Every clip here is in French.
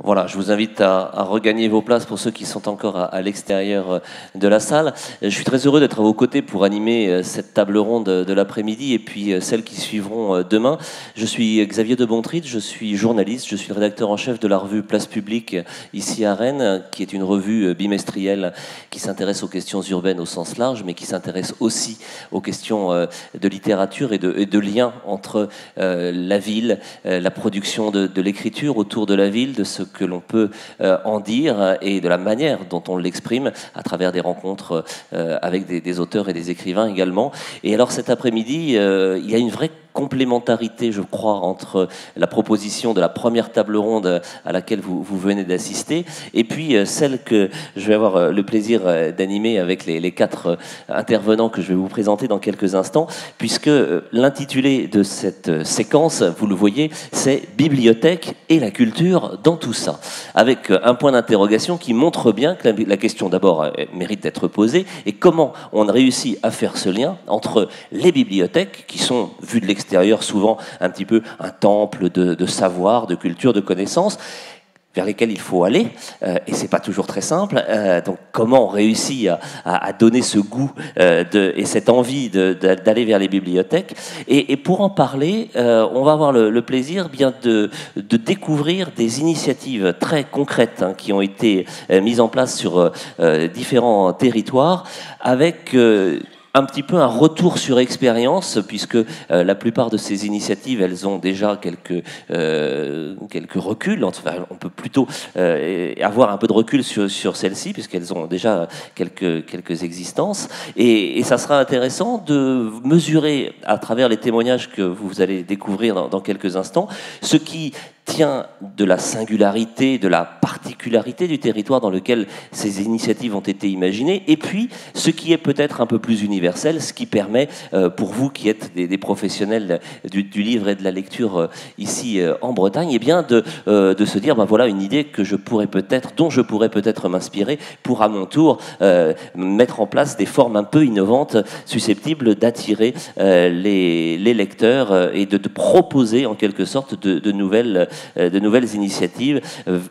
Voilà, je vous invite à regagner vos places pour ceux qui sont encore à l'extérieur de la salle. Je suis très heureux d'être à vos côtés pour animer cette table ronde de l'après-midi et puis celles qui suivront demain. Je suis Xavier de Bontride, je suis journaliste, je suis le rédacteur en chef de la revue Place Publique ici à Rennes, qui est une revue bimestrielle qui s'intéresse aux questions urbaines au sens large, mais qui s'intéresse aussi aux questions de littérature et de liens entre la ville, la production de l'écriture autour de la ville, de ce que l'on peut en dire et de la manière dont on l'exprime à travers des rencontres avec des auteurs et des écrivains également. Et alors cet après-midi, il y a une vraie complémentarité, je crois, entre la proposition de la première table ronde à laquelle vous venez d'assister et puis celle que je vais avoir le plaisir d'animer avec les quatre intervenants que je vais vous présenter dans quelques instants, puisque l'intitulé de cette séquence, vous le voyez, c'est « Bibliothèque et la culture dans tout ça », avec un point d'interrogation qui montre bien que la question d'abord mérite d'être posée, et comment on réussit à faire ce lien entre les bibliothèques, qui sont, vues de l'extérieur, souvent un petit peu un temple de savoir, de culture, de connaissances, vers lesquels il faut aller, et c'est pas toujours très simple. Donc, comment on réussit à donner ce goût et cette envie d'aller vers les bibliothèques. Et pour en parler, on va avoir le plaisir bien de découvrir des initiatives très concrètes qui ont été mises en place sur différents territoires, avec un petit peu un retour sur expérience, puisque la plupart de ces initiatives, elles ont déjà quelques reculs. Enfin, on peut plutôt avoir un peu de recul sur celles-ci, puisqu'elles ont déjà quelques existences. Et ça sera intéressant de mesurer, à travers les témoignages que vous allez découvrir dans quelques instants, ce qui tient de la singularité, de la particularité du territoire dans lequel ces initiatives ont été imaginées, et puis ce qui est peut-être un peu plus universel, ce qui permet, pour vous qui êtes des professionnels du livre et de la lecture ici en Bretagne, eh bien de se dire, voilà une idée dont je pourrais peut-être m'inspirer pour à mon tour mettre en place des formes un peu innovantes susceptibles d'attirer les lecteurs et de proposer en quelque sorte de nouvelles initiatives,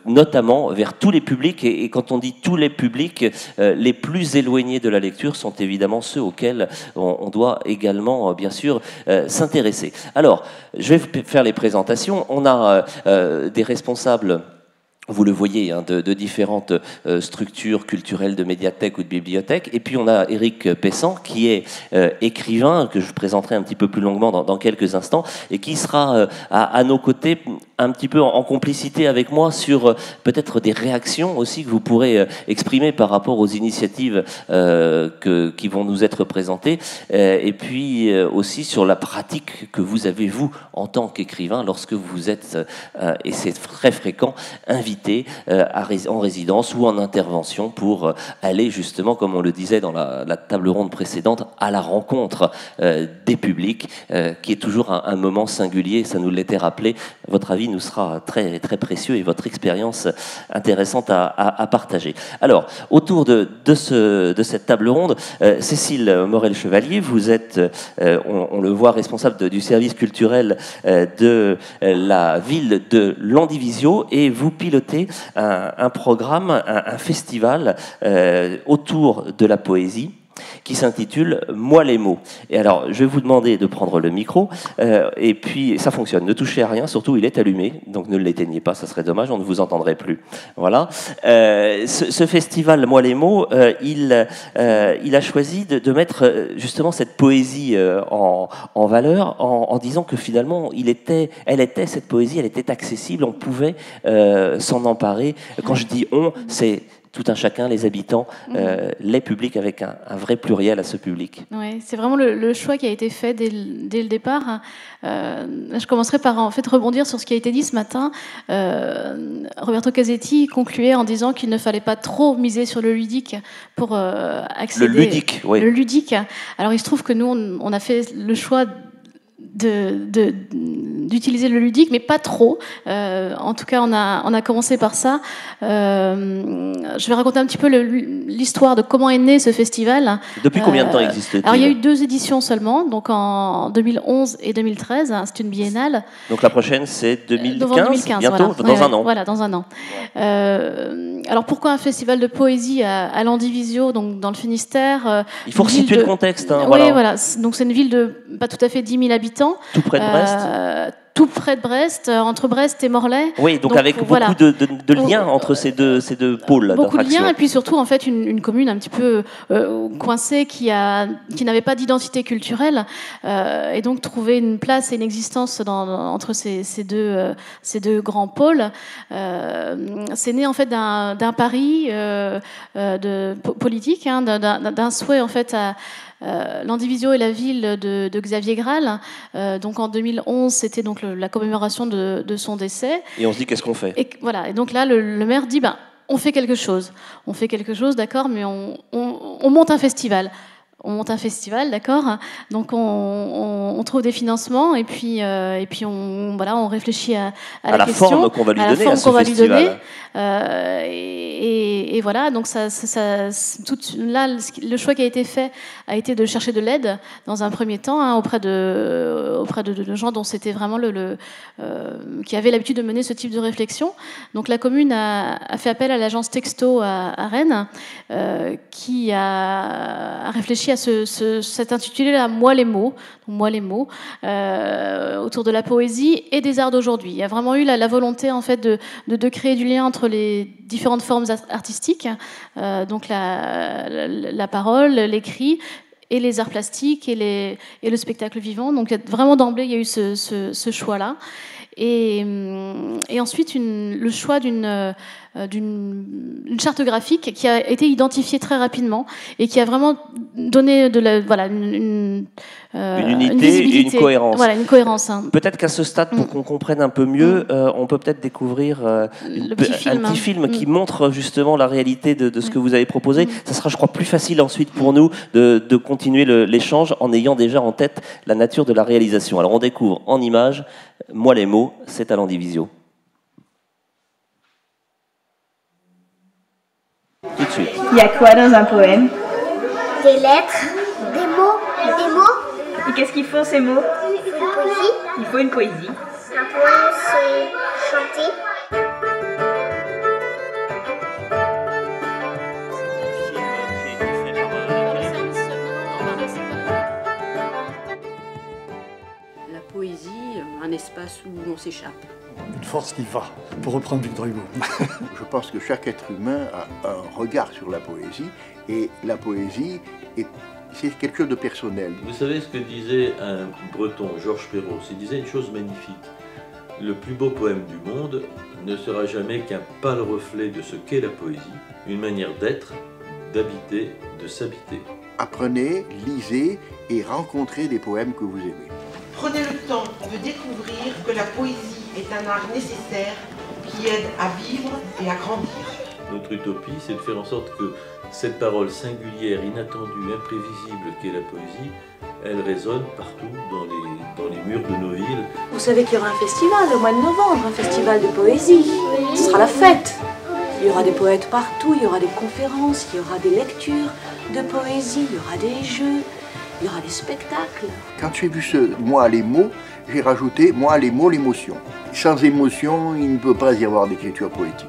notamment vers tous les publics. Et quand on dit tous les publics, les plus éloignés de la lecture sont évidemment ceux auxquels on doit également, bien sûr, s'intéresser. Alors, je vais faire les présentations. On a des responsables, vous le voyez, de différentes structures culturelles, de médiathèques ou de bibliothèques. Et puis on a Éric Pessan, qui est écrivain, que je présenterai un petit peu plus longuement dans quelques instants, et qui sera à nos côtés, un petit peu en complicité avec moi, sur peut-être des réactions aussi que vous pourrez exprimer par rapport aux initiatives qui vont nous être présentées, et puis aussi sur la pratique que vous avez, vous, en tant qu'écrivain, lorsque vous êtes, et c'est très fréquent, invité en résidence ou en intervention pour aller justement, comme on le disait dans la table ronde précédente, à la rencontre des publics, qui est toujours un moment singulier. Ça nous l'était rappelé. Votre avis nous sera très, très précieux et votre expérience intéressante à partager. Alors, autour de cette table ronde, Cécile Morel-Chevalier, vous êtes, on le voit, responsable du service culturel de la ville de Landivisiau, et vous pilotez un programme, un festival autour de la poésie qui s'intitule « Moi les mots ». Et alors, je vais vous demander de prendre le micro, et puis ça fonctionne. Ne touchez à rien, surtout il est allumé, donc ne l'éteignez pas, ça serait dommage, on ne vous entendrait plus. Voilà. Ce festival « Moi les mots », il a choisi de mettre justement cette poésie en valeur, en disant que finalement, cette poésie, elle était accessible, on pouvait s'en emparer. Quand je dis « on », c'est tout un chacun, les habitants, les publics, avec un vrai pluriel à ce public. Ouais, c'est vraiment le choix qui a été fait dès le départ. Je commencerai par en fait rebondir sur ce qui a été dit ce matin. Roberto Casetti concluait en disant qu'il ne fallait pas trop miser sur le ludique pour accéder... Le ludique, oui. Le ludique. Alors il se trouve que nous, on a fait le choix d'utiliser le ludique, mais pas trop. En tout cas, on a commencé par ça. Je vais raconter un petit peu l'histoire de comment est né ce festival. Depuis combien de temps existe-t-il? Alors, il y a eu 2 éditions seulement, donc en 2011 et 2013. C'est une biennale. Donc la prochaine, c'est 2015, novembre 2015, bientôt, voilà. dans un an. Voilà, dans un an. Alors, pourquoi un festival de poésie à Landivisiau, donc dans le Finistère? Il faut resituer le contexte. Hein, oui, voilà. Donc, c'est une ville de pas tout à fait 10 000 habitants. Tout près de Brest. Tout près de Brest, entre Brest et Morlaix. Oui, donc avec beaucoup de liens entre ces deux pôles d'attraction. Beaucoup de liens, et puis surtout en fait une commune un petit peu coincée qui n'avait pas d'identité culturelle, et donc trouver une place et une existence entre ces deux grands pôles. C'est né en fait d'un pari politique, hein, d'un souhait en fait à Landivisiau est la ville de Xavier Graal. Donc en 2011, c'était donc la commémoration de son décès. Et on se dit, qu'est-ce qu'on fait? Et voilà. Et donc là, le maire dit, on fait quelque chose. On fait quelque chose, d'accord, mais on monte un festival. On monte un festival, d'accord. Donc on trouve des financements et puis on réfléchit à la question, forme qu'on va lui donner à ce festival. Et voilà. Donc là, le choix qui a été fait a été de chercher de l'aide dans un premier temps, hein, auprès de gens dont c'était vraiment qui avaient l'habitude de mener ce type de réflexion. Donc la commune a fait appel à l'agence Texto à Rennes, qui a réfléchi à cet intitulé-là, Moi les mots, autour de la poésie et des arts d'aujourd'hui. Il y a vraiment eu la volonté en fait de créer du lien entre les différentes formes artistiques, donc la parole, l'écrit, et les arts plastiques et le spectacle vivant. Donc vraiment d'emblée, il y a eu ce choix-là. Et ensuite, le choix d'une charte graphique qui a été identifiée très rapidement et qui a vraiment donné une unité et une cohérence. Voilà, une cohérence. Hein. Peut-être qu'à ce stade, pour qu'on comprenne un peu mieux, on peut peut-être découvrir un petit film qui montre justement la réalité de ce que vous avez proposé. Ça sera, je crois, plus facile ensuite pour nous de continuer l'échange en ayant déjà en tête la nature de la réalisation. Alors on découvre en images, Moi les mots, c'est à Landivisiau. Tout de suite. Il y a quoi dans un poème? Des lettres, des mots. Et qu'est-ce qu'il faut ces mots? Une poésie. Il faut une poésie. Un poème, c'est chanter. La poésie, un espace où on s'échappe. Une force qui va, pour reprendre Victor Hugo. Je pense que chaque être humain a un regard sur la poésie, et la poésie, c'est quelque chose de personnel. Vous savez ce que disait un Breton, Georges Perrault? Il disait une chose magnifique. Le plus beau poème du monde ne sera jamais qu'un pâle reflet de ce qu'est la poésie, une manière d'être, d'habiter, de s'habiter. Apprenez, lisez et rencontrez des poèmes que vous aimez. Prenez le temps de découvrir que la poésie est un art nécessaire qui aide à vivre et à grandir. Notre utopie, c'est de faire en sorte que cette parole singulière, inattendue, imprévisible qu'est la poésie, elle résonne partout dans les murs de nos villes. Vous savez qu'il y aura un festival au mois de novembre, un festival de poésie. Ce sera la fête. Il y aura des poètes partout, il y aura des conférences, il y aura des lectures de poésie, il y aura des jeux, il y aura des spectacles. Quand j'ai vu ce « moi les mots », j'ai rajouté « moi les mots, l'émotion ». Sans émotion, il ne peut pas y avoir d'écriture poétique.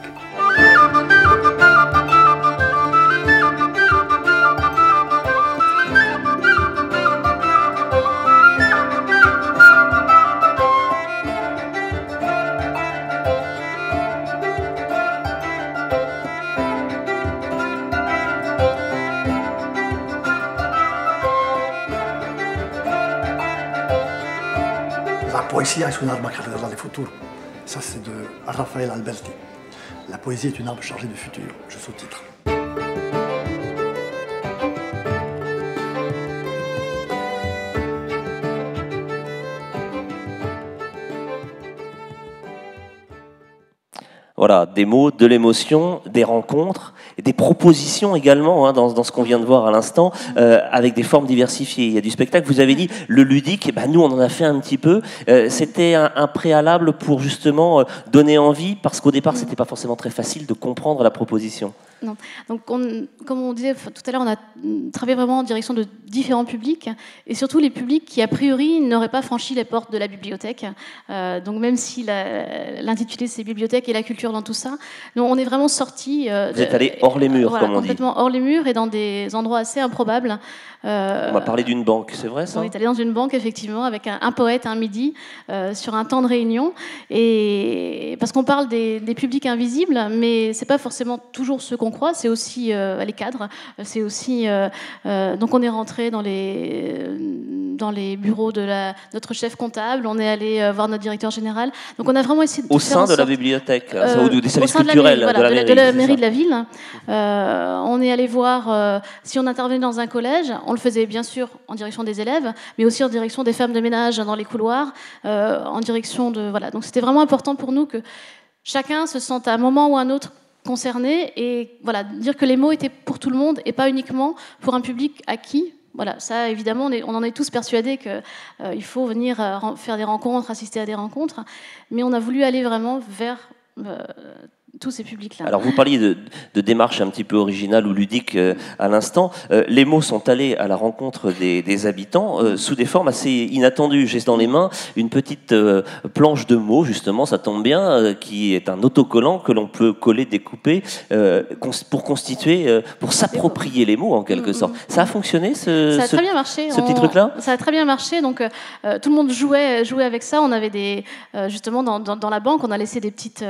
La poesia es un arma cargada de futuro. Ça, c'est de Raphaël Alberti. La poésie est une arme chargée de futur, je sous-titre. Voilà, des mots, de l'émotion, des rencontres, et des propositions également, hein, dans ce qu'on vient de voir à l'instant, avec des formes diversifiées. Il y a du spectacle, vous avez dit, le ludique, nous on en a fait un petit peu. C'était un préalable pour justement donner envie, parce qu'au départ c'était pas forcément très facile de comprendre la proposition. Non. Donc, comme on disait tout à l'heure, on a travaillé vraiment en direction de différents publics, et surtout les publics qui, a priori, n'auraient pas franchi les portes de la bibliothèque. Donc, même si l'intitulé c'est bibliothèque et la culture dans tout ça, nous, on est vraiment sortis. Vous êtes allés hors les murs, voilà, comme on dit. Complètement hors les murs et dans des endroits assez improbables. On m'a parlé d'une banque, c'est vrai ça? On est allé dans une banque, effectivement, avec un poète un midi, sur un temps de réunion. Et parce qu'on parle des publics invisibles, mais c'est pas forcément toujours ceux qu'on croit, c'est aussi les cadres. C'est aussi donc on est rentré dans les bureaux de notre chef comptable. On est allé voir notre directeur général. Donc on a vraiment essayé de au sein de la bibliothèque, ou des services au sein culturels de la mairie de la ville. On est allé voir si on intervenait dans un collège. On le faisait bien sûr en direction des élèves, mais aussi en direction des femmes de ménage dans les couloirs, en direction de voilà. Donc c'était vraiment important pour nous que chacun se sente à un moment ou à un autre concerné, et voilà, dire que les mots étaient pour tout le monde et pas uniquement pour un public acquis. Voilà, ça évidemment, on en est tous persuadés qu'il faut venir faire des rencontres, assister à des rencontres, mais on a voulu aller vraiment vers tous ces publics-là. Alors vous parliez de démarche un petit peu originale ou ludique à l'instant. Les mots sont allés à la rencontre des habitants sous des formes assez inattendues. J'ai dans les mains une petite planche de mots, justement, ça tombe bien, qui est un autocollant que l'on peut coller, découper pour constituer, pour s'approprier les mots en quelque sorte. Ça a fonctionné ça a très bien marché, ce petit truc-là? Ça a très bien marché, donc tout le monde jouait avec ça. On avait justement dans la banque, on a laissé des petites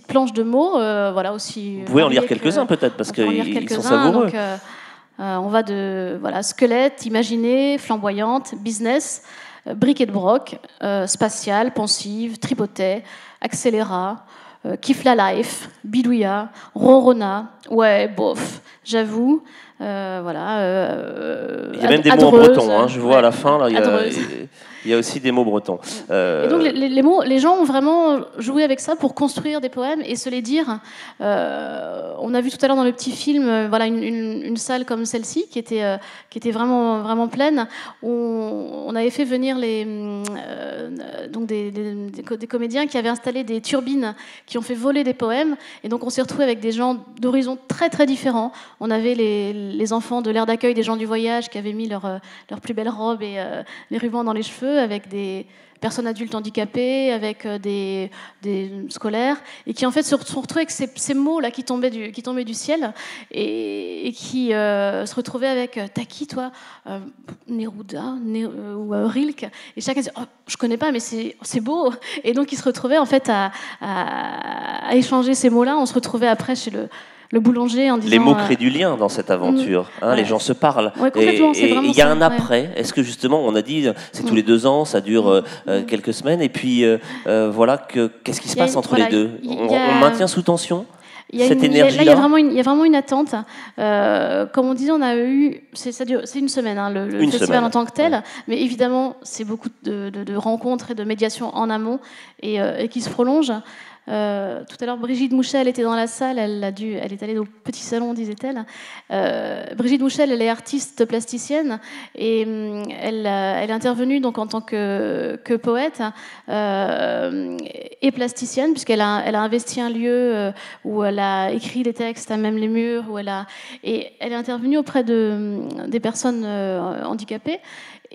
planches de mots, voilà aussi. Vous pouvez en lire quelques-uns peut-être, parce qu'ils sont savoureux. Donc, on va de squelette, imaginé, flamboyante, business, bric et de broc, spatial, pensive, tripotet, accélérat, kiffe la life, bidouilla, ronrona, ouais, bof, j'avoue. Il y a même des mots en breton, hein, je vois à la fin, là, il y a aussi des mots bretons. Et donc les mots, les gens ont vraiment joué avec ça pour construire des poèmes et se les dire. On a vu tout à l'heure dans le petit film, une salle comme celle-ci qui était vraiment vraiment pleine. On avait fait venir donc des comédiens qui avaient installé des turbines qui ont fait voler des poèmes. Et donc on s'est retrouvés avec des gens d'horizons très très différents. On avait les enfants de l'aire d'accueil des gens du voyage qui avaient mis leur plus belle robe et les rubans dans les cheveux, avec des personnes adultes handicapées, avec des scolaires, et qui en fait se retrouvent avec ces mots-là qui tombaient du ciel, et qui se retrouvaient avec « t'as qui toi ?» Neruda ou Rilke, et chacun disait « oh, je connais pas, mais c'est beau !» Et donc ils se retrouvaient en fait à échanger ces mots-là. On se retrouvait après chez le boulanger en disant... Les mots créent du lien dans cette aventure. Ouais. Les gens se parlent. Ouais, complètement, et il y a un après. Ouais. Est-ce que justement, on a dit, c'est tous les 2 ans, ça dure quelques semaines, et puis voilà, qu'est-ce qui se passe entre les deux? On maintient sous tension cette énergie-là? Il y a vraiment une attente. Comme on disait, on a eu... C'est une semaine, hein, le festival en tant que tel, mais évidemment, c'est beaucoup de rencontres et de médiations en amont et qui se prolongent. Tout à l'heure, Brigitte Mouchel était dans la salle, elle est allée au petit salon, disait-elle. Brigitte Mouchel, elle est artiste plasticienne et elle est intervenue donc en tant que poète et plasticienne, puisqu'elle a investi un lieu où elle a écrit des textes à même les murs, et elle est intervenue auprès des personnes handicapées.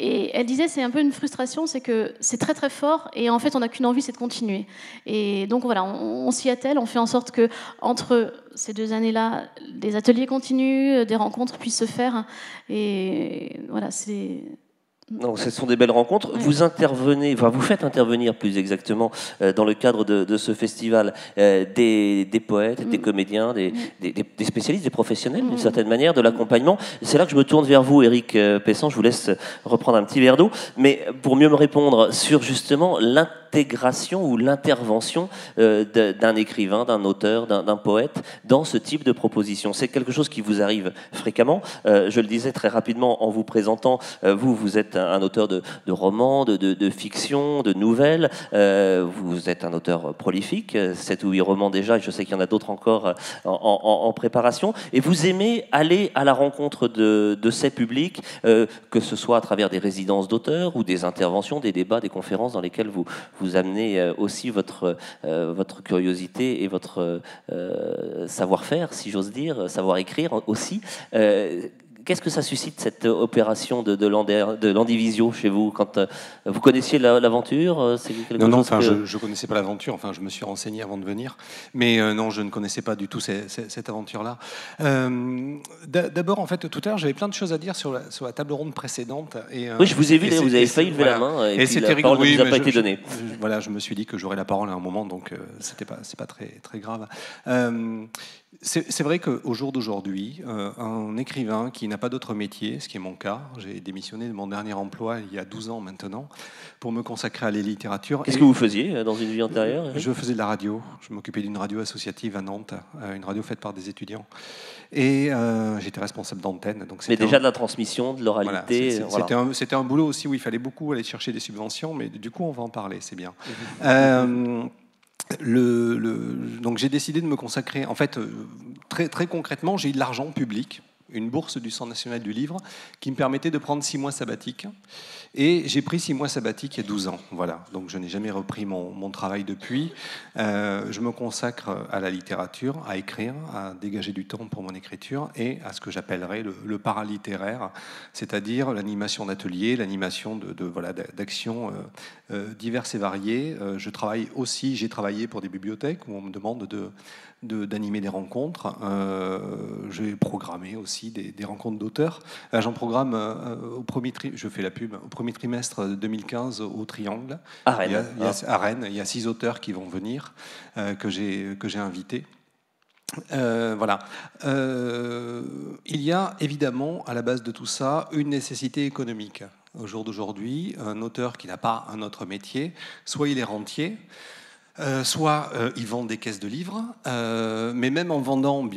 Et elle disait, c'est un peu une frustration, c'est que c'est très très fort et en fait on n'a qu'une envie, c'est de continuer. Et donc voilà, on s'y attelle, on fait en sorte que entre ces 2 années-là, des ateliers continuent, des rencontres puissent se faire. Et voilà, c'est... Donc, ce sont des belles rencontres. Ouais. Vous faites intervenir plus exactement dans le cadre de ce festival des poètes, des comédiens, des spécialistes, des professionnels d'une certaine manière, de l'accompagnement. C'est là que je me tourne vers vous, Éric Pessan. Je vous laisse reprendre un petit verre d'eau. Mais pour mieux me répondre sur justement l'intégration ou l'intervention d'un écrivain, d'un auteur, d'un poète dans ce type de proposition. C'est quelque chose qui vous arrive fréquemment. Je le disais très rapidement en vous présentant. Vous êtes un auteur de romans, de fiction, de nouvelles. Vous êtes un auteur prolifique, 7 ou 8 romans déjà, et je sais qu'il y en a d'autres encore en préparation. Et vous aimez aller à la rencontre de ces publics, que ce soit à travers des résidences d'auteurs ou des interventions, des débats, des conférences dans lesquelles vous amenez aussi votre curiosité et votre savoir-faire, si j'ose dire, savoir-écrire aussi. Qu'est-ce que ça suscite, cette opération de l'Andivisio chez vous, quand vous connaissiez l'aventure? Non, je ne connaissais pas l'aventure, enfin je me suis renseigné avant de venir, mais non, je ne connaissais pas du tout cette aventure-là. D'abord, en fait, tout à l'heure, j'avais plein de choses à dire sur la table ronde précédente. Oui, je vous ai vu, vous avez failli lever la main, et puis la parole ne vous a pas été donnée. Voilà, je me suis dit que j'aurais la parole à un moment, donc c'est pas très grave. C'est vrai qu'au jour d'aujourd'hui, un écrivain qui n'a pas d'autre métier, ce qui est mon cas, j'ai démissionné de mon dernier emploi il y a 12 ans maintenant, pour me consacrer à la littérature. Qu'est-ce que vous faisiez dans une vie antérieure, Eric ? Je faisais de la radio, je m'occupais d'une radio associative à Nantes, une radio faite par des étudiants, et j'étais responsable d'antenne. Mais déjà de la transmission, de l'oralité. Voilà, c'était un boulot aussi où il fallait beaucoup aller chercher des subventions, mais du coup on va en parler, c'est bien. Donc j'ai décidé de me consacrer, en fait, très concrètement, j'ai eu de l'argent public, une bourse du Centre national du livre, qui me permettait de prendre 6 mois sabbatiques. Et j'ai pris 6 mois sabbatiques il y a 12 ans. Voilà. Donc je n'ai jamais repris mon travail depuis. Je me consacre à la littérature, à écrire, à dégager du temps pour mon écriture et à ce que j'appellerais le paralittéraire, c'est-à-dire l'animation d'ateliers, l'animation d'actions diverses et variées. J'ai travaillé pour des bibliothèques où on me demande d'animer des rencontres. J'ai programmé aussi des rencontres d'auteurs. J'en programme je fais la pub, au premier trimestre 2015 au Triangle. À Rennes. À Rennes, il y a 6 auteurs qui vont venir, que j'ai invités. Voilà. Il y a évidemment à la base de tout ça une nécessité économique. Au jour d'aujourd'hui, un auteur qui n'a pas un autre métier, soit il est rentier, soit il vend des caisses de livres, mais même en vendant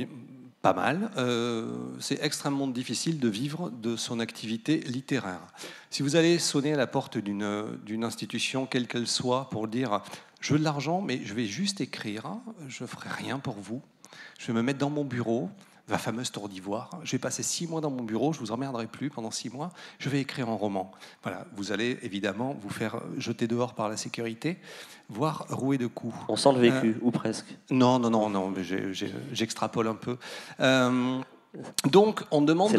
pas mal, c'est extrêmement difficile de vivre de son activité littéraire. Si vous allez sonner à la porte d'une institution, quelle qu'elle soit, pour dire « je veux de l'argent, mais je vais juste écrire, je ne ferai rien pour vous, je vais me mettre dans mon bureau », la fameuse tour d'ivoire. Je vais passer 6 mois dans mon bureau, je ne vous emmerderai plus pendant 6 mois, je vais écrire un roman. Voilà, vous allez évidemment vous faire jeter dehors par la sécurité, voire rouer de coups. On sent le vécu, ou presque. Non, j'extrapole un peu. Donc, on demande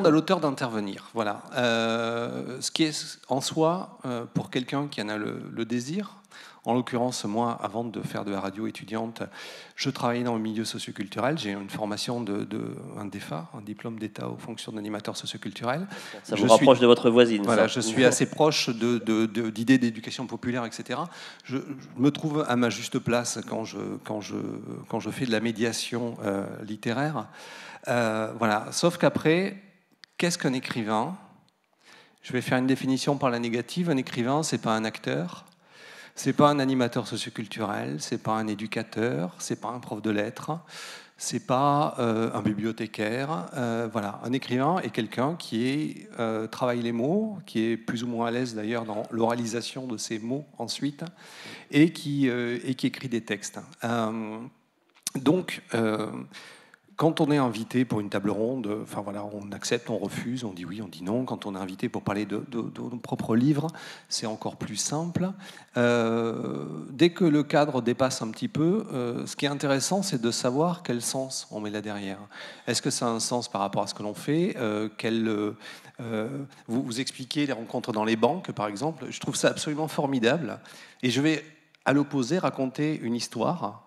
à l'auteur d'intervenir. Voilà. Ce qui est en soi, pour quelqu'un qui en a le désir. En l'occurrence, moi, avant de faire de la radio étudiante, je travaillais dans le milieu socioculturel. J'ai une formation un DEFA, un diplôme d'État aux fonctions d'animateur socioculturel. Ça vous rapproche de votre voisine. Voilà, je suis assez proche d'idées d'éducation populaire, etc. Je me trouve à ma juste place quand je fais de la médiation littéraire. Voilà. Sauf qu'après, qu'est-ce qu'un écrivain ? Je vais faire une définition par la négative. Un écrivain, c'est pas un acteur. C'est pas un animateur socioculturel, c'est pas un éducateur, c'est pas un prof de lettres, c'est pas un bibliothécaire. Voilà, un écrivain est quelqu'un qui travaille les mots, qui est plus ou moins à l'aise d'ailleurs dans l'oralisation de ces mots ensuite, et qui écrit des textes. Donc, quand on est invité pour une table ronde, enfin voilà, on accepte, on refuse, on dit oui, on dit non. Quand on est invité pour parler de nos propres livres, c'est encore plus simple. Dès que le cadre dépasse un petit peu, ce qui est intéressant, c'est de savoir quel sens on met là derrière. Est-ce que ça a un sens par rapport à ce que l'on fait ? Vous expliquez les rencontres dans les banques, par exemple. Je trouve ça absolument formidable. Et je vais, à l'opposé, raconter une histoire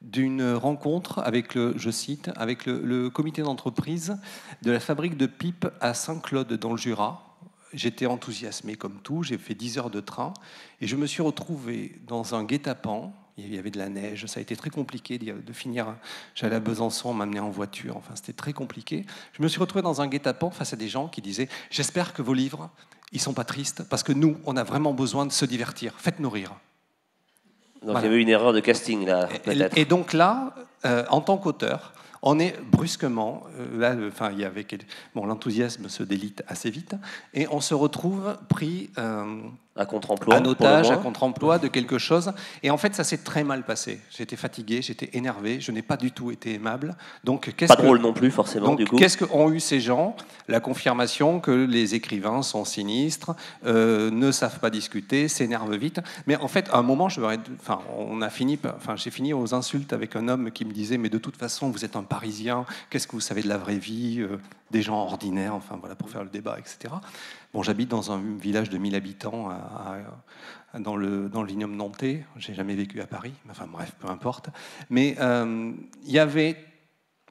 d'une rencontre avec le comité d'entreprise de la fabrique de pipes à Saint-Claude dans le Jura. J'étais enthousiasmé comme tout, j'ai fait 10 heures de train et je me suis retrouvé dans un guet-apens. Il y avait de la neige, ça a été très compliqué de finir. J'allais à Besançon, on m'amenait en voiture, enfin c'était très compliqué. Je me suis retrouvé dans un guet-apens face à des gens qui disaient « J'espère que vos livres, ils ne sont pas tristes parce que nous, on a vraiment besoin de se divertir, faites-nous rire ». Donc voilà. Il y avait une erreur de casting là, peut-être. Et donc là, en tant qu'auteur, on est brusquement, là, enfin, il y avait l'enthousiasme se délite assez vite, et on se retrouve pris à contre-emploi, en otage, à contre-emploi de quelque chose. Et en fait, ça s'est très mal passé. J'étais fatigué, j'étais énervé, je n'ai pas du tout été aimable. Donc, pas drôle non plus, forcément, donc, du coup. Qu'est-ce qu'ont eu ces gens? La confirmation que les écrivains sont sinistres, ne savent pas discuter, s'énervent vite. Mais en fait, à un moment, j'ai fini aux insultes avec un homme qui me disait « Mais de toute façon, vous êtes un Parisien, qu'est-ce que vous savez de la vraie vie des gens ordinaires, enfin voilà, pour faire le débat, etc. » Bon, j'habite dans un village de 1000 habitants dans le vignoble nantais. J'ai jamais vécu à Paris, enfin bref, peu importe. Mais il y avait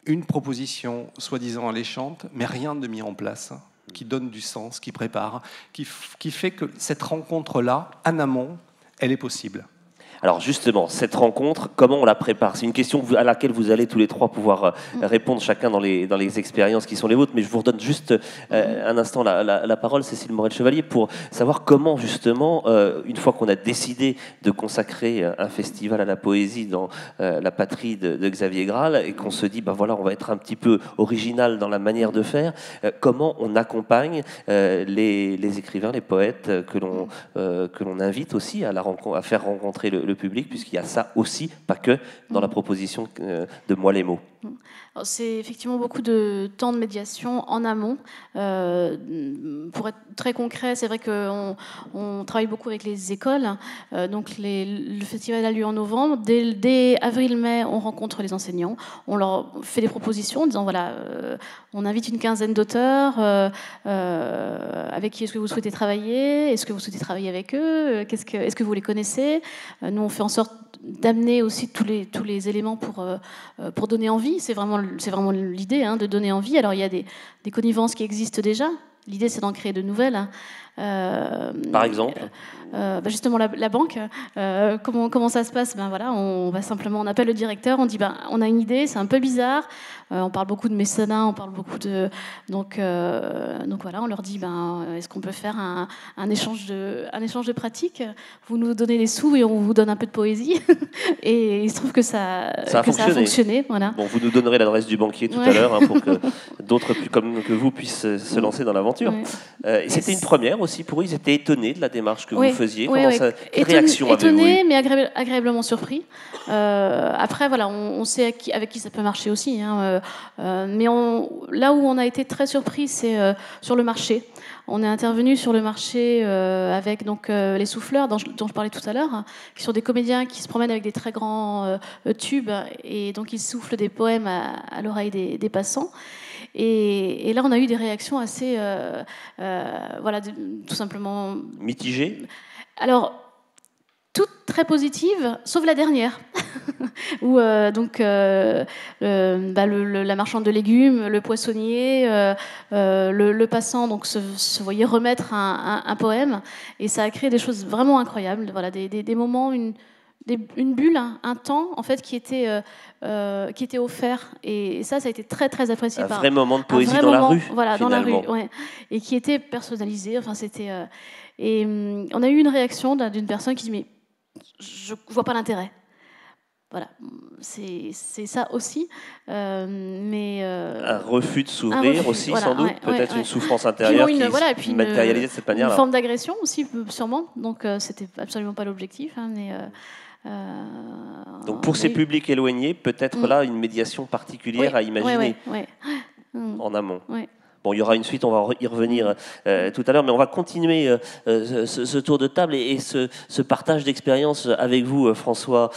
une proposition soi-disant alléchante, mais rien de mis en place, qui donne du sens, qui prépare, qui fait que cette rencontre-là, en amont, elle est possible. Alors justement, cette rencontre, comment on la prépare? C'est une question à laquelle vous allez tous les trois pouvoir répondre chacun dans les expériences qui sont les vôtres, mais je vous redonne juste un instant la parole, Cécile Morel-Chevalier, pour savoir comment justement, une fois qu'on a décidé de consacrer un festival à la poésie dans la patrie de Xavier Graal, et qu'on se dit, ben voilà, on va être un petit peu original dans la manière de faire, comment on accompagne les écrivains, les poètes que l'on invite aussi à faire rencontrer le public, puisqu'il y a ça aussi, pas que dans la proposition de Moi les mots. C'est effectivement beaucoup de temps de médiation en amont. Pour être très concret, c'est vrai qu'on travaille beaucoup avec les écoles. Donc le festival a lieu en novembre. Dès avril-mai, on rencontre les enseignants. On leur fait des propositions en disant voilà, on invite une quinzaine d'auteurs. Avec qui est-ce que vous souhaitez travailler? Est-ce que vous souhaitez travailler avec eux? Est-ce que vous les connaissez? Nous, on fait en sorte d'amener aussi tous les éléments pour donner envie. C'est vraiment l'idée, de donner envie. Alors, il y a des connivences qui existent déjà. L'idée, c'est d'en créer de nouvelles. Par exemple justement, la banque, comment ça se passe? Voilà, on appelle le directeur, on dit on a une idée, c'est un peu bizarre. On parle beaucoup de mécénat, on parle beaucoup de... Donc voilà, on leur dit est-ce qu'on peut faire un échange de pratiques? Vous nous donnez des sous et on vous donne un peu de poésie. Et il se trouve que ça a fonctionné. Voilà. Bon, vous nous donnerez l'adresse du banquier tout à l'heure pour que d'autres comme que vous puissent se lancer dans l'aventure. C'était une première aussi pour eux, ils étaient étonnés de la démarche que vous faisiez. Quelle réaction avez-vous eu? Étonnés, mais agréablement surpris. Après, voilà, on sait avec qui ça peut marcher aussi. Mais là où on a été très surpris, c'est sur le marché. On est intervenu sur le marché avec les souffleurs dont je parlais tout à l'heure, qui sont des comédiens qui se promènent avec des très grands tubes et donc ils soufflent des poèmes à l'oreille des passants. Et là, on a eu des réactions assez, tout simplement mitigées. Alors, toutes très positives, sauf la dernière, où la marchande de légumes, le poissonnier, le passant se voyait remettre un poème, et ça a créé des choses vraiment incroyables. Voilà, des moments, une bulle, un temps en fait qui était offert, et ça a été très très apprécié. Un vrai moment de poésie dans la rue. Voilà, dans la rue, ouais, et qui était personnalisé. Enfin, c'était et on a eu une réaction d'une personne qui dit mais je vois pas l'intérêt. Voilà, c'est ça aussi. Un refus de s'ouvrir aussi, voilà, sans doute, peut-être une souffrance intérieure qui matérialisée de cette manière-là. Une forme d'agression aussi, sûrement. Donc, c'était absolument pas l'objectif. Donc, pour ces publics éloignés, peut-être là une médiation particulière à imaginer en amont. Bon, il y aura une suite, on va y revenir tout à l'heure, mais on va continuer ce tour de table et ce partage d'expérience avec vous, François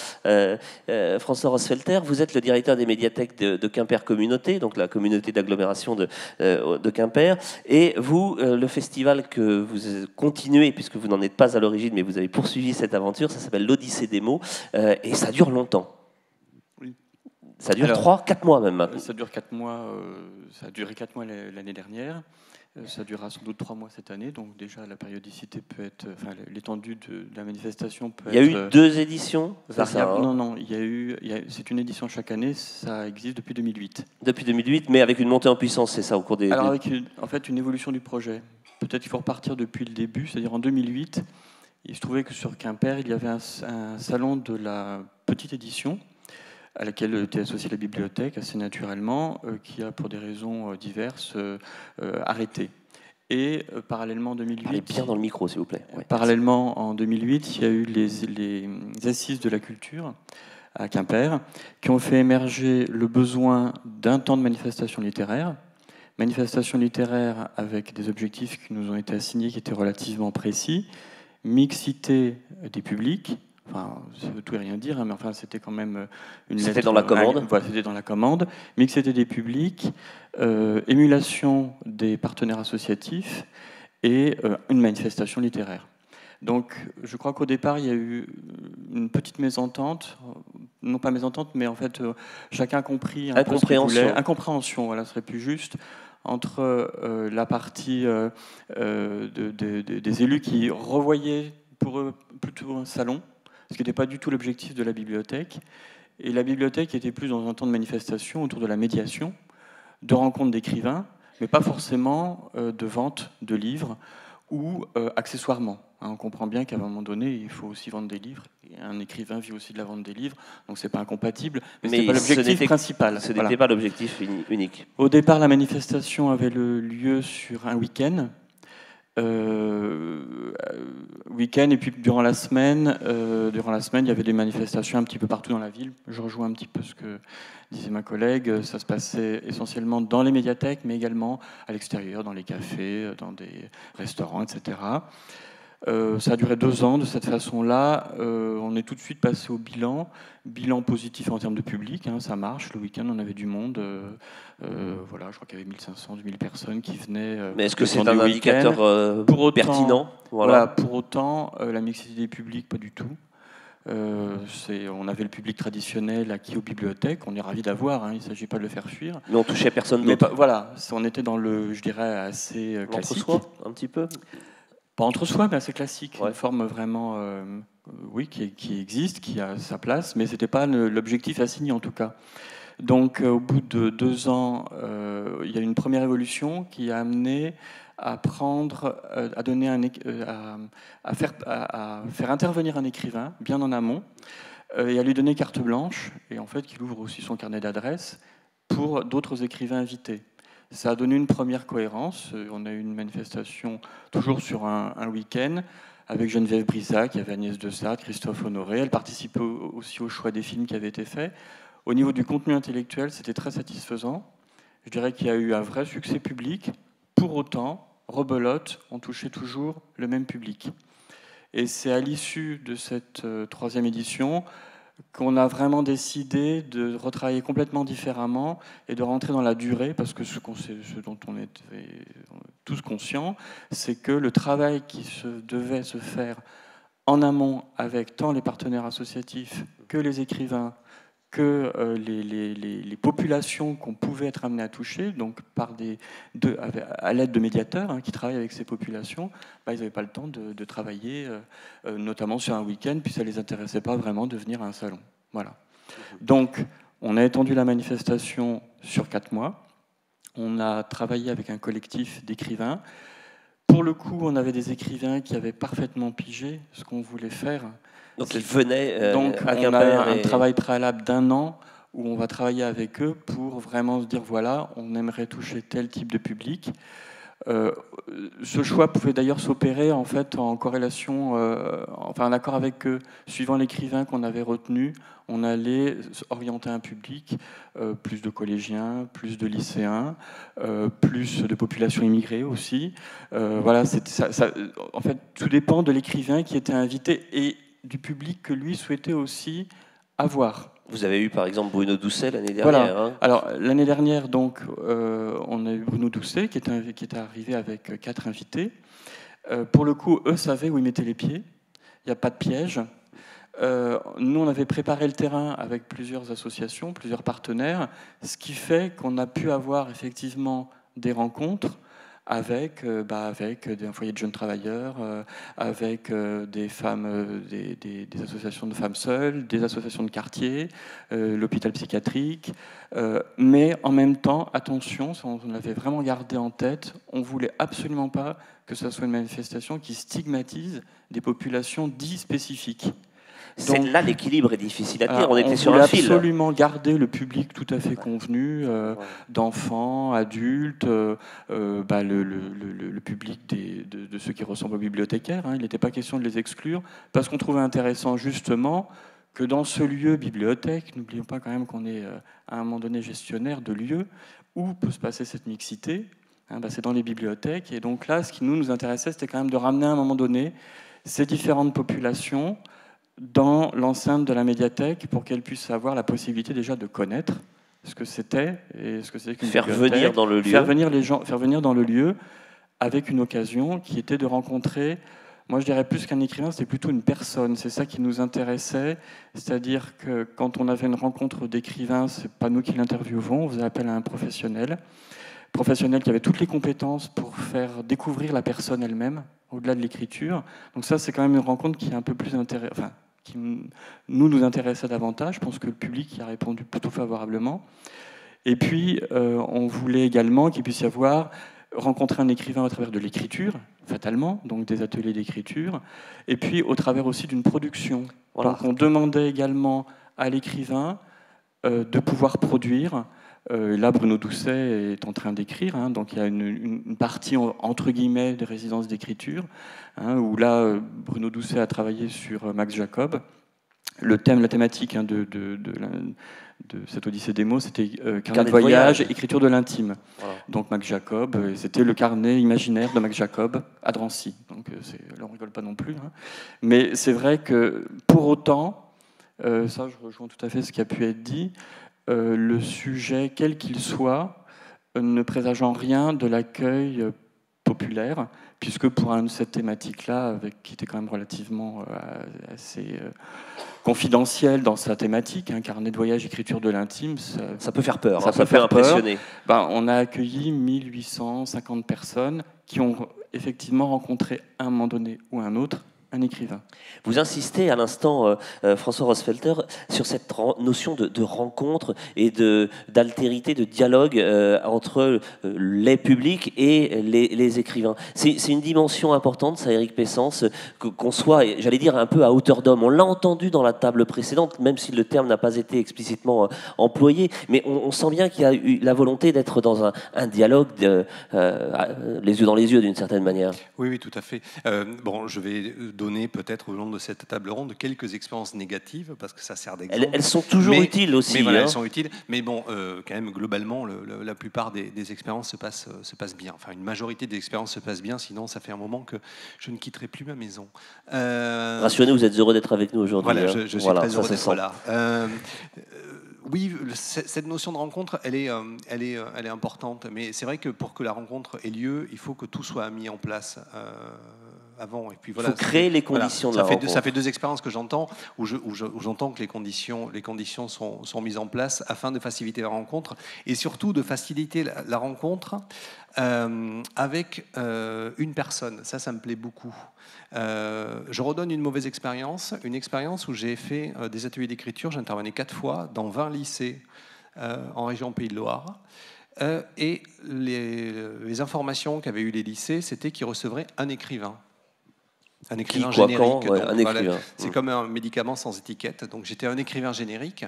Rosfelter. Vous êtes le directeur des médiathèques de Quimper Communauté, donc la communauté d'agglomération de Quimper. Et vous, le festival que vous continuez, puisque vous n'en êtes pas à l'origine, mais vous avez poursuivi cette aventure, ça s'appelle l'Odyssée des mots, et ça dure longtemps. Ça dure 3-4 mois même maintenant. Ça dure 4 mois, ça a duré 4 mois l'année dernière, ça durera sans doute 3 mois cette année, donc déjà la périodicité peut être, l'étendue de la manifestation peut être... Il y a eu 2 éditions, variable. Non, c'est une édition chaque année, ça existe depuis 2008. Depuis 2008, mais avec une montée en puissance, c'est ça, au cours des... Alors avec une évolution du projet. Peut-être qu'il faut repartir depuis le début, c'est-à-dire en 2008, il se trouvait que sur Quimper, il y avait un salon de la petite édition, à laquelle était associée la bibliothèque assez naturellement, qui a pour des raisons diverses arrêté. Et parallèlement en 2008... Parlez bien dans le micro, s'il vous plaît. Ouais, parallèlement en 2008, il y a eu les assises de la culture à Quimper, qui ont fait émerger le besoin d'un temps de manifestation littéraire avec des objectifs qui nous ont été assignés, qui étaient relativement précis, mixité des publics, enfin, ça veut tout et rien dire, hein, mais enfin, c'était quand même une lettre... C'était dans la commande. Voilà, c'était dans la commande. Mixité des publics, émulation des partenaires associatifs et une manifestation littéraire. Donc, je crois qu'au départ, il y a eu une petite mésentente, non pas mésentente, mais en fait, chacun a compris un peu ce qu'il voulait. Incompréhension, voilà, serait plus juste, entre la partie des élus qui revoyaient pour eux plutôt un salon, ce qui n'était pas du tout l'objectif de la bibliothèque, et la bibliothèque était plus dans un temps de manifestation autour de la médiation, de rencontres d'écrivains, mais pas forcément de vente de livres, ou accessoirement. On comprend bien qu'à un moment donné, il faut aussi vendre des livres, et un écrivain vit aussi de la vente des livres, donc c'est pas incompatible, mais ce n'est pas l'objectif principal. Ce n'était pas l'objectif unique. Au départ, la manifestation avait lieu sur un week-end, et puis durant la semaine, il y avait des manifestations un petit peu partout dans la ville. Je rejoins un petit peu ce que disait ma collègue. Ça se passait essentiellement dans les médiathèques, mais également à l'extérieur, dans les cafés, dans des restaurants, etc. Ça a duré 2 ans de cette façon-là. On est tout de suite passé au bilan positif en termes de public, hein, ça marche. Le week-end, on avait du monde. Voilà, je crois qu'il y avait 1500, 2000 personnes qui venaient. Mais est-ce que c'est un indicateur pertinent? Voilà, pour autant, la mixité des publics, pas du tout. On avait le public traditionnel acquis aux bibliothèques, on est ravis d'avoir, hein, il ne s'agit pas de le faire fuir. Mais on touchait personne d'autre. Voilà, on était dans le, je dirais, assez classique. Entre-soi, un petit peu. Pas entre soi, mais assez classique. Ouais. Une forme vraiment, oui, qui existe, qui a sa place, mais ce n'était pas l'objectif assigné en tout cas. Donc, au bout de 2 ans, il y a une première évolution qui a amené à faire intervenir un écrivain bien en amont et à lui donner carte blanche, et en fait qu'il ouvre aussi son carnet d'adresses pour d'autres écrivains invités. Ça a donné une première cohérence. On a eu une manifestation toujours sur un week-end avec Geneviève Brisac, il y avait Agnès de Sade, Christophe Honoré. Elle participait aussi au choix des films qui avaient été faits. Au niveau du contenu intellectuel, c'était très satisfaisant. Je dirais qu'il y a eu un vrai succès public. Pour autant, rebelote, on touchait toujours le même public. Et c'est à l'issue de cette 3e édition qu'on a vraiment décidé de retravailler complètement différemment et de rentrer dans la durée, parce que ce dont on était tous conscients, c'est que le travail qui devait se faire en amont avec tant les partenaires associatifs que les écrivains, que les populations qu'on pouvait être amené à toucher, donc à l'aide de médiateurs qui travaillent avec ces populations, ils n'avaient pas le temps de travailler, notamment sur un week-end, puis ça ne les intéressait pas vraiment de venir à un salon. Voilà. Donc, on a étendu la manifestation sur 4 mois. On a travaillé avec un collectif d'écrivains. Pour le coup, on avait des écrivains qui avaient parfaitement pigé ce qu'on voulait faire. Donc ils venaient donc à on a un travail préalable d'1 an où on va travailler avec eux pour vraiment se dire voilà, on aimerait toucher tel type de public. Ce choix pouvait d'ailleurs s'opérer en fait en corrélation, en accord avec eux. Suivant l'écrivain qu'on avait retenu, on allait orienter un public, plus de collégiens, plus de lycéens, plus de populations immigrées aussi. Voilà, en fait, tout dépend de l'écrivain qui était invité et du public que lui souhaitait aussi avoir. Vous avez eu par exemple Bruno Doucet l'année dernière. Voilà. Alors l'année dernière, donc, on a eu Bruno Doucet qui était arrivé avec 4 invités. Pour le coup, eux savaient où ils mettaient les pieds. Il n'y a pas de piège. Nous, on avait préparé le terrain avec plusieurs associations, plusieurs partenaires, ce qui fait qu'on a pu avoir effectivement des rencontres avec des foyers de jeunes travailleurs, avec des femmes, des associations de femmes seules, des associations de quartier, l'hôpital psychiatrique. Mais en même temps, attention, on l'avait vraiment gardé en tête, on ne voulait absolument pas que ce soit une manifestation qui stigmatise des populations dites spécifiques. Là, l'équilibre est difficile à tenir. On était on sur voulait un fil. absolument garder le public tout à fait convenu, d'enfants, adultes, le public de ceux qui ressemblent aux bibliothécaires. Il n'était pas question de les exclure, parce qu'on trouvait intéressant justement que dans ce lieu bibliothèque, n'oublions pas quand même qu'on est à un moment donné gestionnaire de lieux où peut se passer cette mixité. C'est dans les bibliothèques. Et donc là, ce qui nous intéressait, c'était quand même de ramener à un moment donné ces différentes populations dans l'enceinte de la médiathèque pour qu'elles puissent avoir la possibilité déjà de connaître ce que c'était et ce que c'est qu'une bibliothèque. Faire venir dans le lieu. Faire venir les gens, faire venir dans le lieu avec une occasion qui était de rencontrer. Moi, je dirais plus qu'un écrivain, c'était plutôt une personne. C'est ça qui nous intéressait. C'est-à-dire que quand on avait une rencontre d'écrivains, c'est pas nous qui l'interviewons, on faisait appel à un professionnel qui avait toutes les compétences pour faire découvrir la personne elle-même, au-delà de l'écriture. Donc ça, c'est quand même une rencontre qui est un peu plus qui nous intéressait davantage. Je pense que le public y a répondu plutôt favorablement. Et puis, on voulait également qu'il puisse y avoir rencontrer un écrivain au travers de l'écriture, fatalement, donc des ateliers d'écriture, et puis au travers aussi d'une production. Voilà. Donc on demandait également à l'écrivain de pouvoir produire. Là, Bruno Doucet est en train d'écrire, donc il y a une partie entre guillemets de résidence d'écriture, où là, Bruno Doucet a travaillé sur Max Jacob. La thématique de cette Odyssée des mots, c'était carnet de voyage, écriture de l'intime. Voilà. Donc Max Jacob, c'était le carnet imaginaire de Max Jacob à Drancy. Donc là, on rigole pas non plus. Mais c'est vrai que pour autant, ça je rejoins tout à fait ce qui a pu être dit, le sujet, quel qu'il soit, ne présageant rien de l'accueil populaire, puisque pour cette thématique-là, qui était quand même relativement assez confidentielle dans sa thématique, carnet de voyage, écriture de l'intime, ça peut faire peur, ça peut impressionner. On a accueilli 1850 personnes qui ont effectivement rencontré à un moment donné ou un autre un écrivain. Vous insistez à l'instant, François Rosfelter, sur cette notion de rencontre et d'altérité, de dialogue entre les publics et les écrivains. C'est une dimension importante, ça, Éric Pessens, qu'on soit, j'allais dire, un peu à hauteur d'homme. On l'a entendu dans la table précédente, même si le terme n'a pas été explicitement employé, mais on sent bien qu'il y a eu la volonté d'être dans un dialogue, les yeux dans les yeux, d'une certaine manière. Oui, tout à fait. Je vais donner peut-être au long de cette table ronde quelques expériences négatives, parce que ça sert d'exemple. Elles sont toujours utiles aussi. Mais voilà, elles sont utiles. Mais bon, quand même, globalement, la plupart des expériences se passent bien. Enfin, une majorité des expériences se passent bien, sinon ça fait un moment que je ne quitterai plus ma maison. Rassurez-vous, vous êtes heureux d'être avec nous aujourd'hui. Voilà, je suis très heureux d'être là. Oui, cette notion de rencontre, elle est importante. Mais c'est vrai que pour que la rencontre ait lieu, il faut que tout soit mis en place avant. Et puis voilà, il faut créer les conditions de la rencontre. Ça fait 2 expériences que j'entends, où j'entends que les conditions sont mises en place afin de faciliter la rencontre, et surtout de faciliter la rencontre avec une personne. Ça me plaît beaucoup. Je redonne une mauvaise expérience, une expérience où j'ai fait des ateliers d'écriture. J'ai intervenu 4 fois dans 20 lycées en région Pays de Loire. Et les informations qu'avaient eu les lycées, c'était qu'ils recevraient un écrivain. Un écrivain générique. C'est comme un médicament sans étiquette. Donc j'étais un écrivain générique.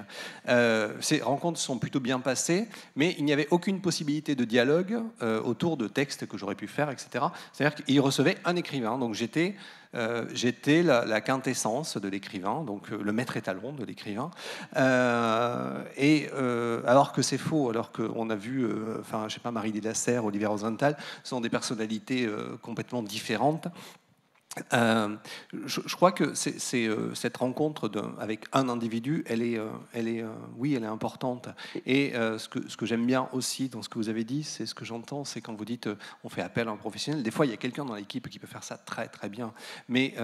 Ces rencontres sont plutôt bien passées, mais il n'y avait aucune possibilité de dialogue autour de textes que j'aurais pu faire, etc. C'est-à-dire qu'ils recevaient un écrivain. Donc j'étais la quintessence de l'écrivain, donc le maître étalon de l'écrivain. Alors que c'est faux, alors qu'on a vu, Marie Delasserre, Olivier Rosenthal, sont des personnalités complètement différentes. Je crois que cette rencontre avec un individu, elle est importante. Et ce que j'aime bien aussi dans ce que vous avez dit, c'est ce que j'entends, c'est quand vous dites on fait appel à un professionnel. Des fois, il y a quelqu'un dans l'équipe qui peut faire ça très très bien. Mais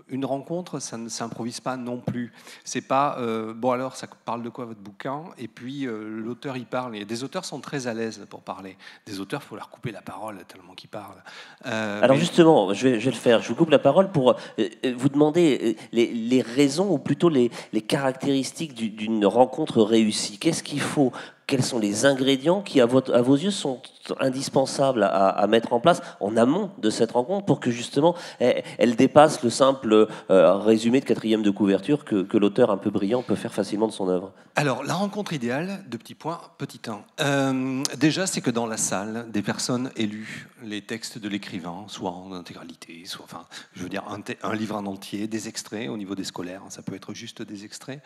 une rencontre, ça ne s'improvise pas non plus. C'est pas alors ça parle de quoi votre bouquin? Et puis l'auteur y parle. Et des auteurs sont très à l'aise pour parler. Des auteurs, il faut leur couper la parole tellement qu'ils parlent. Alors justement, je vais le faire. Je vous coupe la parole pour vous demander les raisons, ou plutôt les caractéristiques d'une rencontre réussie. Qu'est-ce qu'il faut quels sont les ingrédients qui, à vos yeux, sont indispensables à mettre en place en amont de cette rencontre pour que justement elle dépasse le simple résumé de 4e de couverture que l'auteur un peu brillant peut faire facilement de son œuvre? Alors, la rencontre idéale, 2 petits points, petit 1. Déjà, c'est que dans la salle, des personnes aient lu les textes de l'écrivain, soit en intégralité, soit, enfin, je veux dire, un livre en entier, des extraits au niveau des scolaires, ça peut être juste des extraits.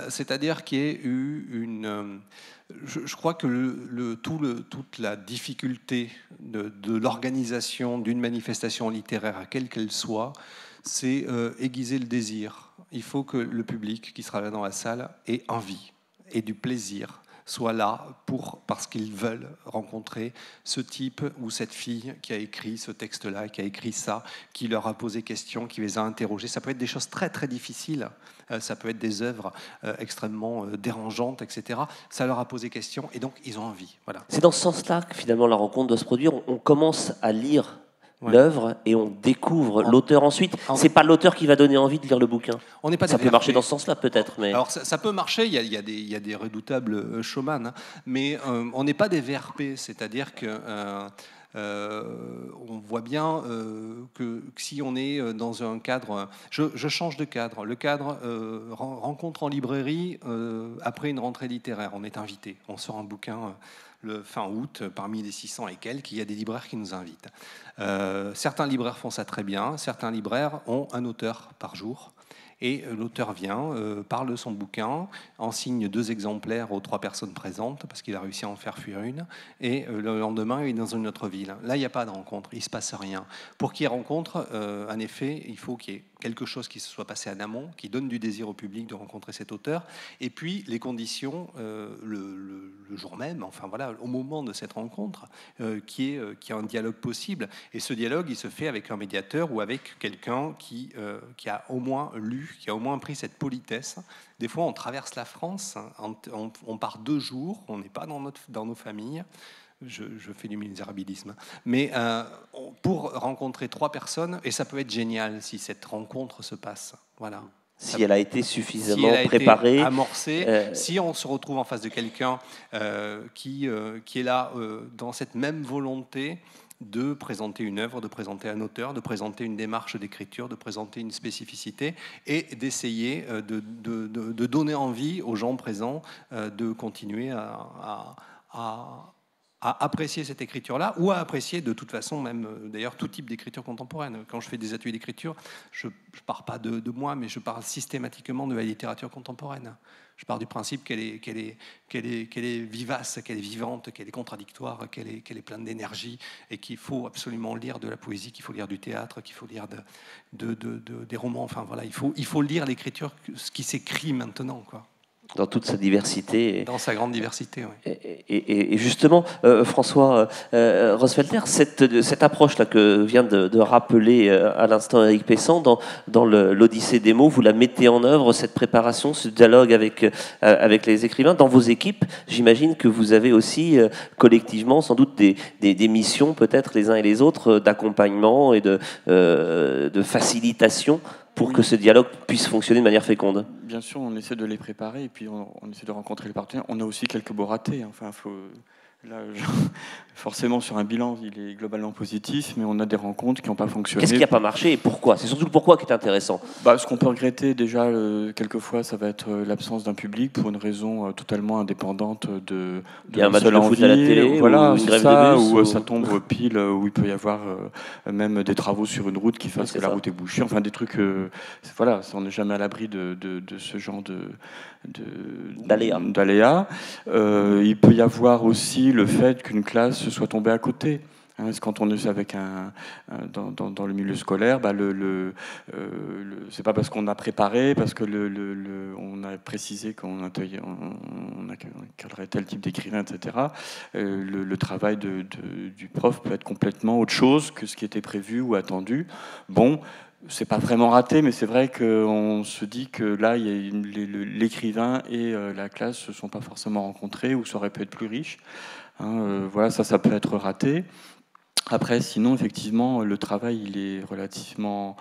C'est-à-dire qu'il y ait eu une... Je crois que toute la difficulté de l'organisation d'une manifestation littéraire, quelle qu'elle soit, c'est aiguiser le désir. Il faut que le public qui sera là dans la salle ait envie et du plaisir, soit là parce qu'ils veulent rencontrer ce type ou cette fille qui a écrit ce texte-là, qui a écrit ça, qui leur a posé question, qui les a interrogés. Ça peut être des choses très très difficiles, ça peut être des œuvres extrêmement dérangeantes, etc. Ça leur a posé question et donc ils ont envie. Voilà. C'est dans ce sens-là que finalement la rencontre doit se produire. On commence à lire l'œuvre et on découvre l'auteur ensuite. C'est pas l'auteur qui va donner envie de lire le bouquin. On n'est pas ça peut marcher dans ce sens-là peut-être. Mais... Alors ça peut marcher, il y a des redoutables showman, hein, mais on n'est pas des VRP, c'est-à-dire que on voit bien que si on est dans un cadre... Je change de cadre. Le cadre rencontre en librairie après une rentrée littéraire. On est invité, on sort un bouquin... le fin août, parmi les 600 et quelques, il y a des libraires qui nous invitent. Certains libraires font ça très bien, certains libraires ont un auteur par jour, et l'auteur vient, parle de son bouquin, en signe 2 exemplaires aux 3 personnes présentes, parce qu'il a réussi à en faire fuir une, et le lendemain, il est dans une autre ville. Là, il n'y a pas de rencontre, il ne se passe rien. Pour qu'il y ait rencontre, en effet, il faut qu'il y ait quelque chose qui se soit passé en amont, qui donne du désir au public de rencontrer cet auteur, et puis les conditions, le jour même, enfin voilà, au moment de cette rencontre, qui est un dialogue possible. Et ce dialogue, il se fait avec un médiateur ou avec quelqu'un qui a au moins lu, qui a au moins pris cette politesse. Des fois, on traverse la France, on part 2 jours, on n'est pas dans nos familles. Je fais du misérabilisme. Mais pour rencontrer 3 personnes, et ça peut être génial si cette rencontre se passe. Voilà. Si elle a été suffisamment préparée, été amorcée, si on se retrouve en face de quelqu'un qui est là dans cette même volonté de présenter une œuvre, de présenter un auteur, de présenter une démarche d'écriture, de présenter une spécificité et d'essayer de donner envie aux gens présents de continuer à apprécier cette écriture-là, ou à apprécier de toute façon même, d'ailleurs, tout type d'écriture contemporaine. Quand je fais des ateliers d'écriture, je ne pars pas de moi, mais je parle systématiquement de la littérature contemporaine. Je pars du principe qu'elle est vivace, qu'elle est vivante, qu'elle est contradictoire, qu'elle est pleine d'énergie, et qu'il faut absolument lire de la poésie, qu'il faut lire du théâtre, qu'il faut lire des romans. Enfin voilà, il faut lire l'écriture, ce qui s'écrit maintenant, quoi. Dans toute sa diversité. Dans sa grande diversité, oui. Et justement, François Rosfelder, cette approche-là que vient de rappeler à l'instant Éric Pessan, dans l'Odyssée des mots, vous la mettez en œuvre, cette préparation, ce dialogue avec les écrivains. Dans vos équipes, j'imagine que vous avez aussi collectivement sans doute des missions, peut-être les uns et les autres, d'accompagnement et de facilitation pour que ce dialogue puisse fonctionner de manière féconde. Bien sûr, on essaie de les préparer et puis on essaie de rencontrer les partenaires. On a aussi quelques beaux ratés. Enfin, forcément, sur un bilan, il est globalement positif, mais on a des rencontres qui n'ont pas fonctionné. Qu'est-ce qui n'a pas marché et pourquoi? C'est surtout le pourquoi qui est intéressant. Ce qu'on peut regretter déjà, quelquefois, ça va être l'absence d'un public pour une raison totalement indépendante de un match de foot à la télé, voilà, ou une grève ça, de bus, ou ça tombe pile, où il peut y avoir même des travaux sur une route qui fassent que la route est bouchée. Enfin, des trucs, voilà, on n'est jamais à l'abri de ce genre d'aléas. Il peut y avoir aussi le fait qu'une classe soit tombée à côté. Quand on est avec dans le milieu scolaire, c'est pas parce qu'on a préparé, parce que on a précisé qu'on encadrait tel type d'écrivain, etc. Le travail du prof peut être complètement autre chose que ce qui était prévu ou attendu. Bon. C'est pas vraiment raté, mais c'est vrai qu'on se dit que là, l'écrivain et la classe se sont pas forcément rencontrés, ou ça aurait pu être plus riche. Voilà, ça peut être raté. Après, sinon, effectivement, le travail, il est relativement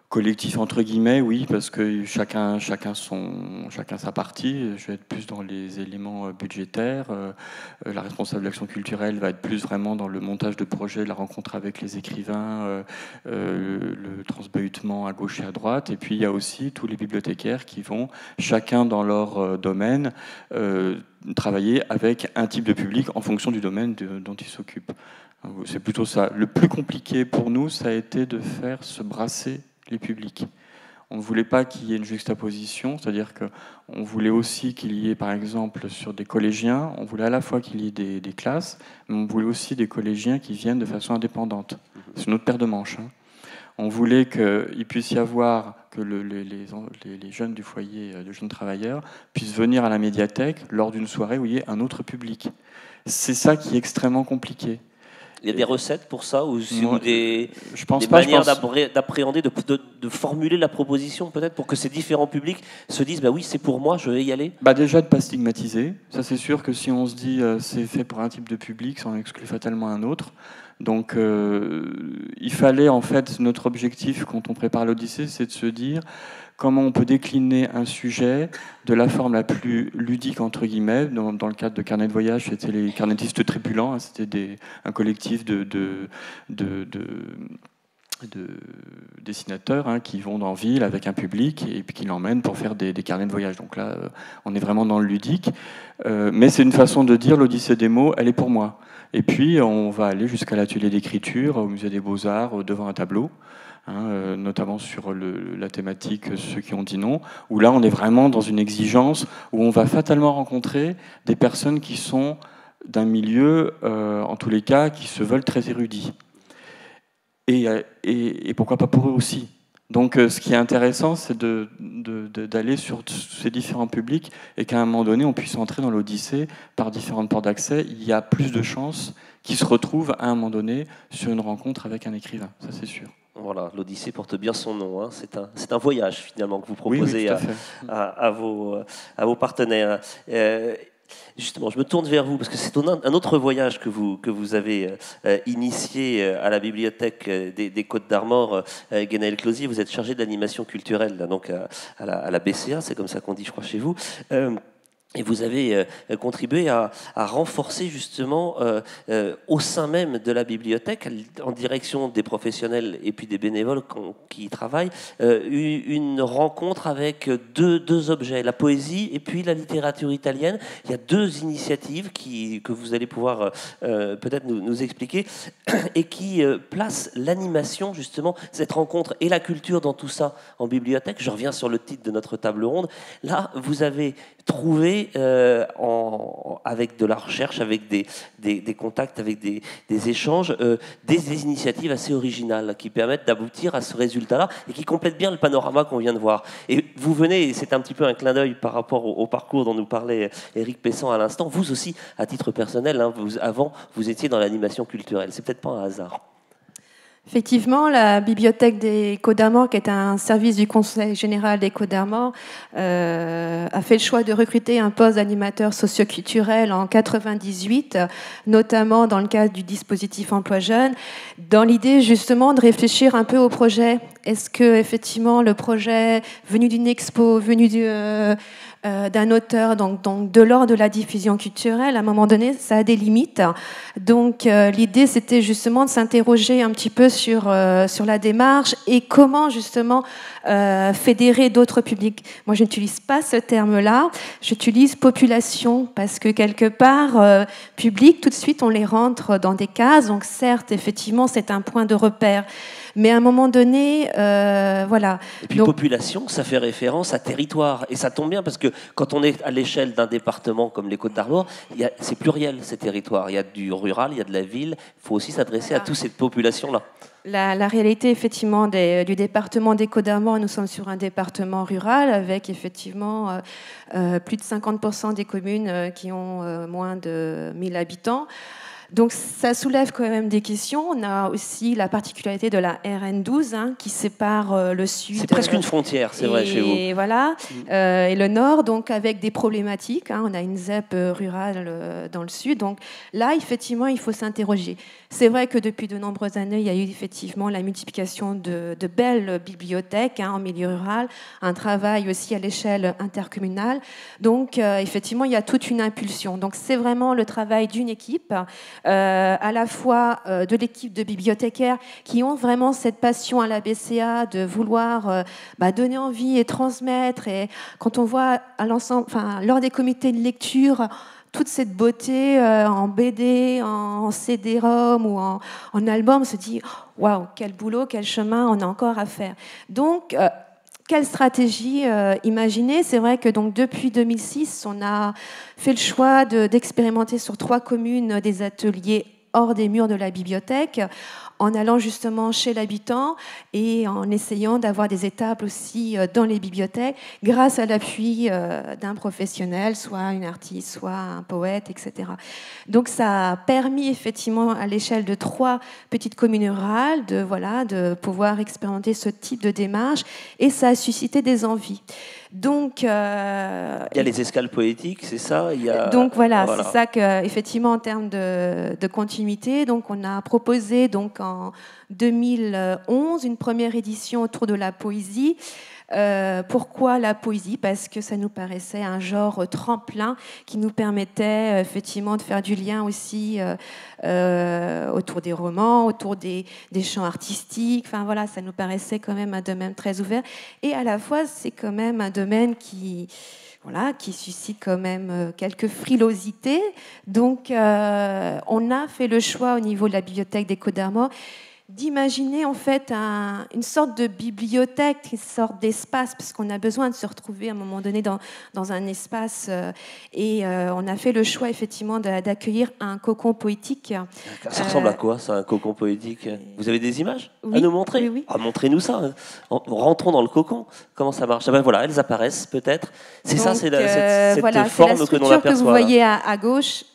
Collectif entre guillemets, oui, parce que chacun sa partie. Je vais être plus dans les éléments budgétaires. La responsable de l'action culturelle va être plus vraiment dans le montage de projets, la rencontre avec les écrivains, le transbahutement à gauche et à droite. Et puis il y a aussi tous les bibliothécaires qui vont, chacun dans leur domaine, travailler avec un type de public en fonction du domaine dont ils s'occupent. C'est plutôt ça. Le plus compliqué pour nous, ça a été de faire se brasser les publics. On ne voulait pas qu'il y ait une juxtaposition, c'est-à-dire qu'on voulait aussi qu'il y ait, par exemple, sur des collégiens, on voulait à la fois qu'il y ait des classes, mais on voulait aussi des collégiens qui viennent de façon indépendante. C'est notre paire de manches. On voulait qu'il puisse y avoir que les jeunes du foyer, de jeunes travailleurs, puissent venir à la médiathèque lors d'une soirée où il y ait un autre public. C'est ça qui est extrêmement compliqué. Il y a des recettes pour ça ou des manières d'appréhender, de formuler la proposition peut-être pour que ces différents publics se disent bah oui c'est pour moi, je vais y aller. Déjà de ne pas stigmatiser. Ça c'est sûr que si on se dit c'est fait pour un type de public, ça en exclut fatalement un autre. Donc il fallait en fait, notre objectif quand on prépare l'Odyssée, c'est de se dire comment on peut décliner un sujet de la forme la plus ludique, entre guillemets. Dans le cadre de Carnet de voyage, c'était les carnétistes tripulants, c'était un collectif de dessinateurs qui vont dans ville avec un public et puis qui l'emmènent pour faire des carnets de voyage. Donc là, on est vraiment dans le ludique. Mais c'est une façon de dire l'Odyssée des mots, elle est pour moi. Et puis, on va aller jusqu'à l'atelier d'écriture, au musée des Beaux-Arts, devant un tableau. Notamment sur la thématique Ceux qui ont dit non, où là on est vraiment dans une exigence où on va fatalement rencontrer des personnes qui sont d'un milieu, en tous les cas, qui se veulent très érudits. Et pourquoi pas pour eux aussi. Donc ce qui est intéressant, c'est d'aller sur ces différents publics et qu'à un moment donné, on puisse entrer dans l'Odyssée par différentes portes d'accès. Il y a plus de chances qu'ils se retrouvent à un moment donné sur une rencontre avec un écrivain, ça c'est sûr. Voilà, l'Odyssée porte bien son nom. Hein. C'est un voyage finalement que vous proposez à vos partenaires. Justement, je me tourne vers vous parce que c'est un autre voyage que vous avez initié à la bibliothèque des Côtes d'Armor. Guénaël Closier, vous êtes chargé de l'animation culturelle là, donc à la BCA, c'est comme ça qu'on dit, je crois, chez vous. Et vous avez contribué à renforcer justement au sein même de la bibliothèque, en direction des professionnels et puis des bénévoles qui y travaillent, une rencontre avec deux objets, la poésie et puis la littérature italienne. Il y a deux initiatives que vous allez pouvoir peut-être nous expliquer et qui placent l'animation justement, cette rencontre et la culture dans tout ça en bibliothèque. Je reviens sur le titre de notre table ronde. Là, vous avez trouvé avec de la recherche, avec des contacts, avec des échanges, des initiatives assez originales qui permettent d'aboutir à ce résultat-là et qui complètent bien le panorama qu'on vient de voir. Et vous venez, et c'est un petit peu un clin d'œil par rapport au parcours dont nous parlait Éric Pessan à l'instant, vous aussi, à titre personnel, avant, vous étiez dans l'animation culturelle. C'est peut-être pas un hasard. Effectivement, la bibliothèque des Côtes d'Armor, qui est un service du Conseil général des Côtes d'Armor, a fait le choix de recruter un poste d'animateur socioculturel en 98, notamment dans le cadre du dispositif Emploi Jeune, dans l'idée justement de réfléchir un peu au projet. Est-ce que effectivement le projet venu d'une expo, venu d'un auteur, donc de l'ordre de la diffusion culturelle, à un moment donné, ça a des limites. Donc l'idée, c'était justement de s'interroger un petit peu sur la démarche et comment justement fédérer d'autres publics. Moi, je n'utilise pas ce terme-là, j'utilise population, parce que quelque part, public, tout de suite, on les rentre dans des cases. Donc certes, effectivement, c'est un point de repère. Mais à un moment donné, voilà. Et puis population, ça fait référence à territoire. Et ça tombe bien parce que quand on est à l'échelle d'un département comme les Côtes d'Armor, c'est pluriel ces territoires. Il y a du rural, il y a de la ville. Il faut aussi s'adresser à toute cette population-là. La réalité, effectivement, du département des Côtes d'Armor, nous sommes sur un département rural avec effectivement plus de 50% des communes qui ont moins de 1000 habitants. Donc ça soulève quand même des questions. On a aussi la particularité de la RN12 qui sépare le sud. C'est presque une frontière, c'est vrai, chez vous. Et voilà, et le nord, donc avec des problématiques. On a une ZEP rurale dans le sud. Donc là, effectivement, il faut s'interroger. C'est vrai que depuis de nombreuses années, il y a eu effectivement la multiplication de belles bibliothèques en milieu rural, un travail aussi à l'échelle intercommunale. Donc effectivement, il y a toute une impulsion. Donc c'est vraiment le travail d'une équipe. À la fois de l'équipe de bibliothécaires qui ont vraiment cette passion à la BCA de vouloir donner envie et transmettre. Et quand on voit à l'ensemble, lors des comités de lecture, toute cette beauté en BD, en CD-ROM ou en album, on se dit waouh, quel boulot, quel chemin on a encore à faire. Donc quelle stratégie imaginer? C'est vrai que donc, depuis 2006, on a fait le choix d'expérimenter sur 3 communes des ateliers hors des murs de la bibliothèque, en allant justement chez l'habitant et en essayant d'avoir des étapes aussi dans les bibliothèques, grâce à l'appui d'un professionnel, soit une artiste, soit un poète, etc. Donc ça a permis effectivement à l'échelle de 3 petites communes rurales de pouvoir expérimenter ce type de démarche, et ça a suscité des envies. Donc, il y a les escales poétiques, c'est ça? Donc voilà. C'est ça qu'effectivement, en termes de continuité, donc on a proposé donc en 2011 une première édition autour de la poésie. Pourquoi la poésie? Parce que ça nous paraissait un genre tremplin qui nous permettait effectivement de faire du lien aussi autour des romans, autour des chants artistiques. Enfin voilà, ça nous paraissait quand même un domaine très ouvert. Et à la fois, c'est quand même un domaine qui suscite quand même quelques frilosités. Donc, on a fait le choix au niveau de la bibliothèque des Côtes d'Armor d'imaginer en fait une sorte de bibliothèque, une sorte d'espace, parce qu'on a besoin de se retrouver à un moment donné dans un espace. Et on a fait le choix effectivement d'accueillir un cocon poétique. Ça ressemble à quoi, ça, un cocon poétique? Vous avez des images à nous montrer? Oui. Montrez-nous ça. Rentrons dans le cocon. Comment ça marche? Voilà, elles apparaissent peut-être. C'est ça, c'est cette forme que l'on aperçoit. Que vous voyez à gauche.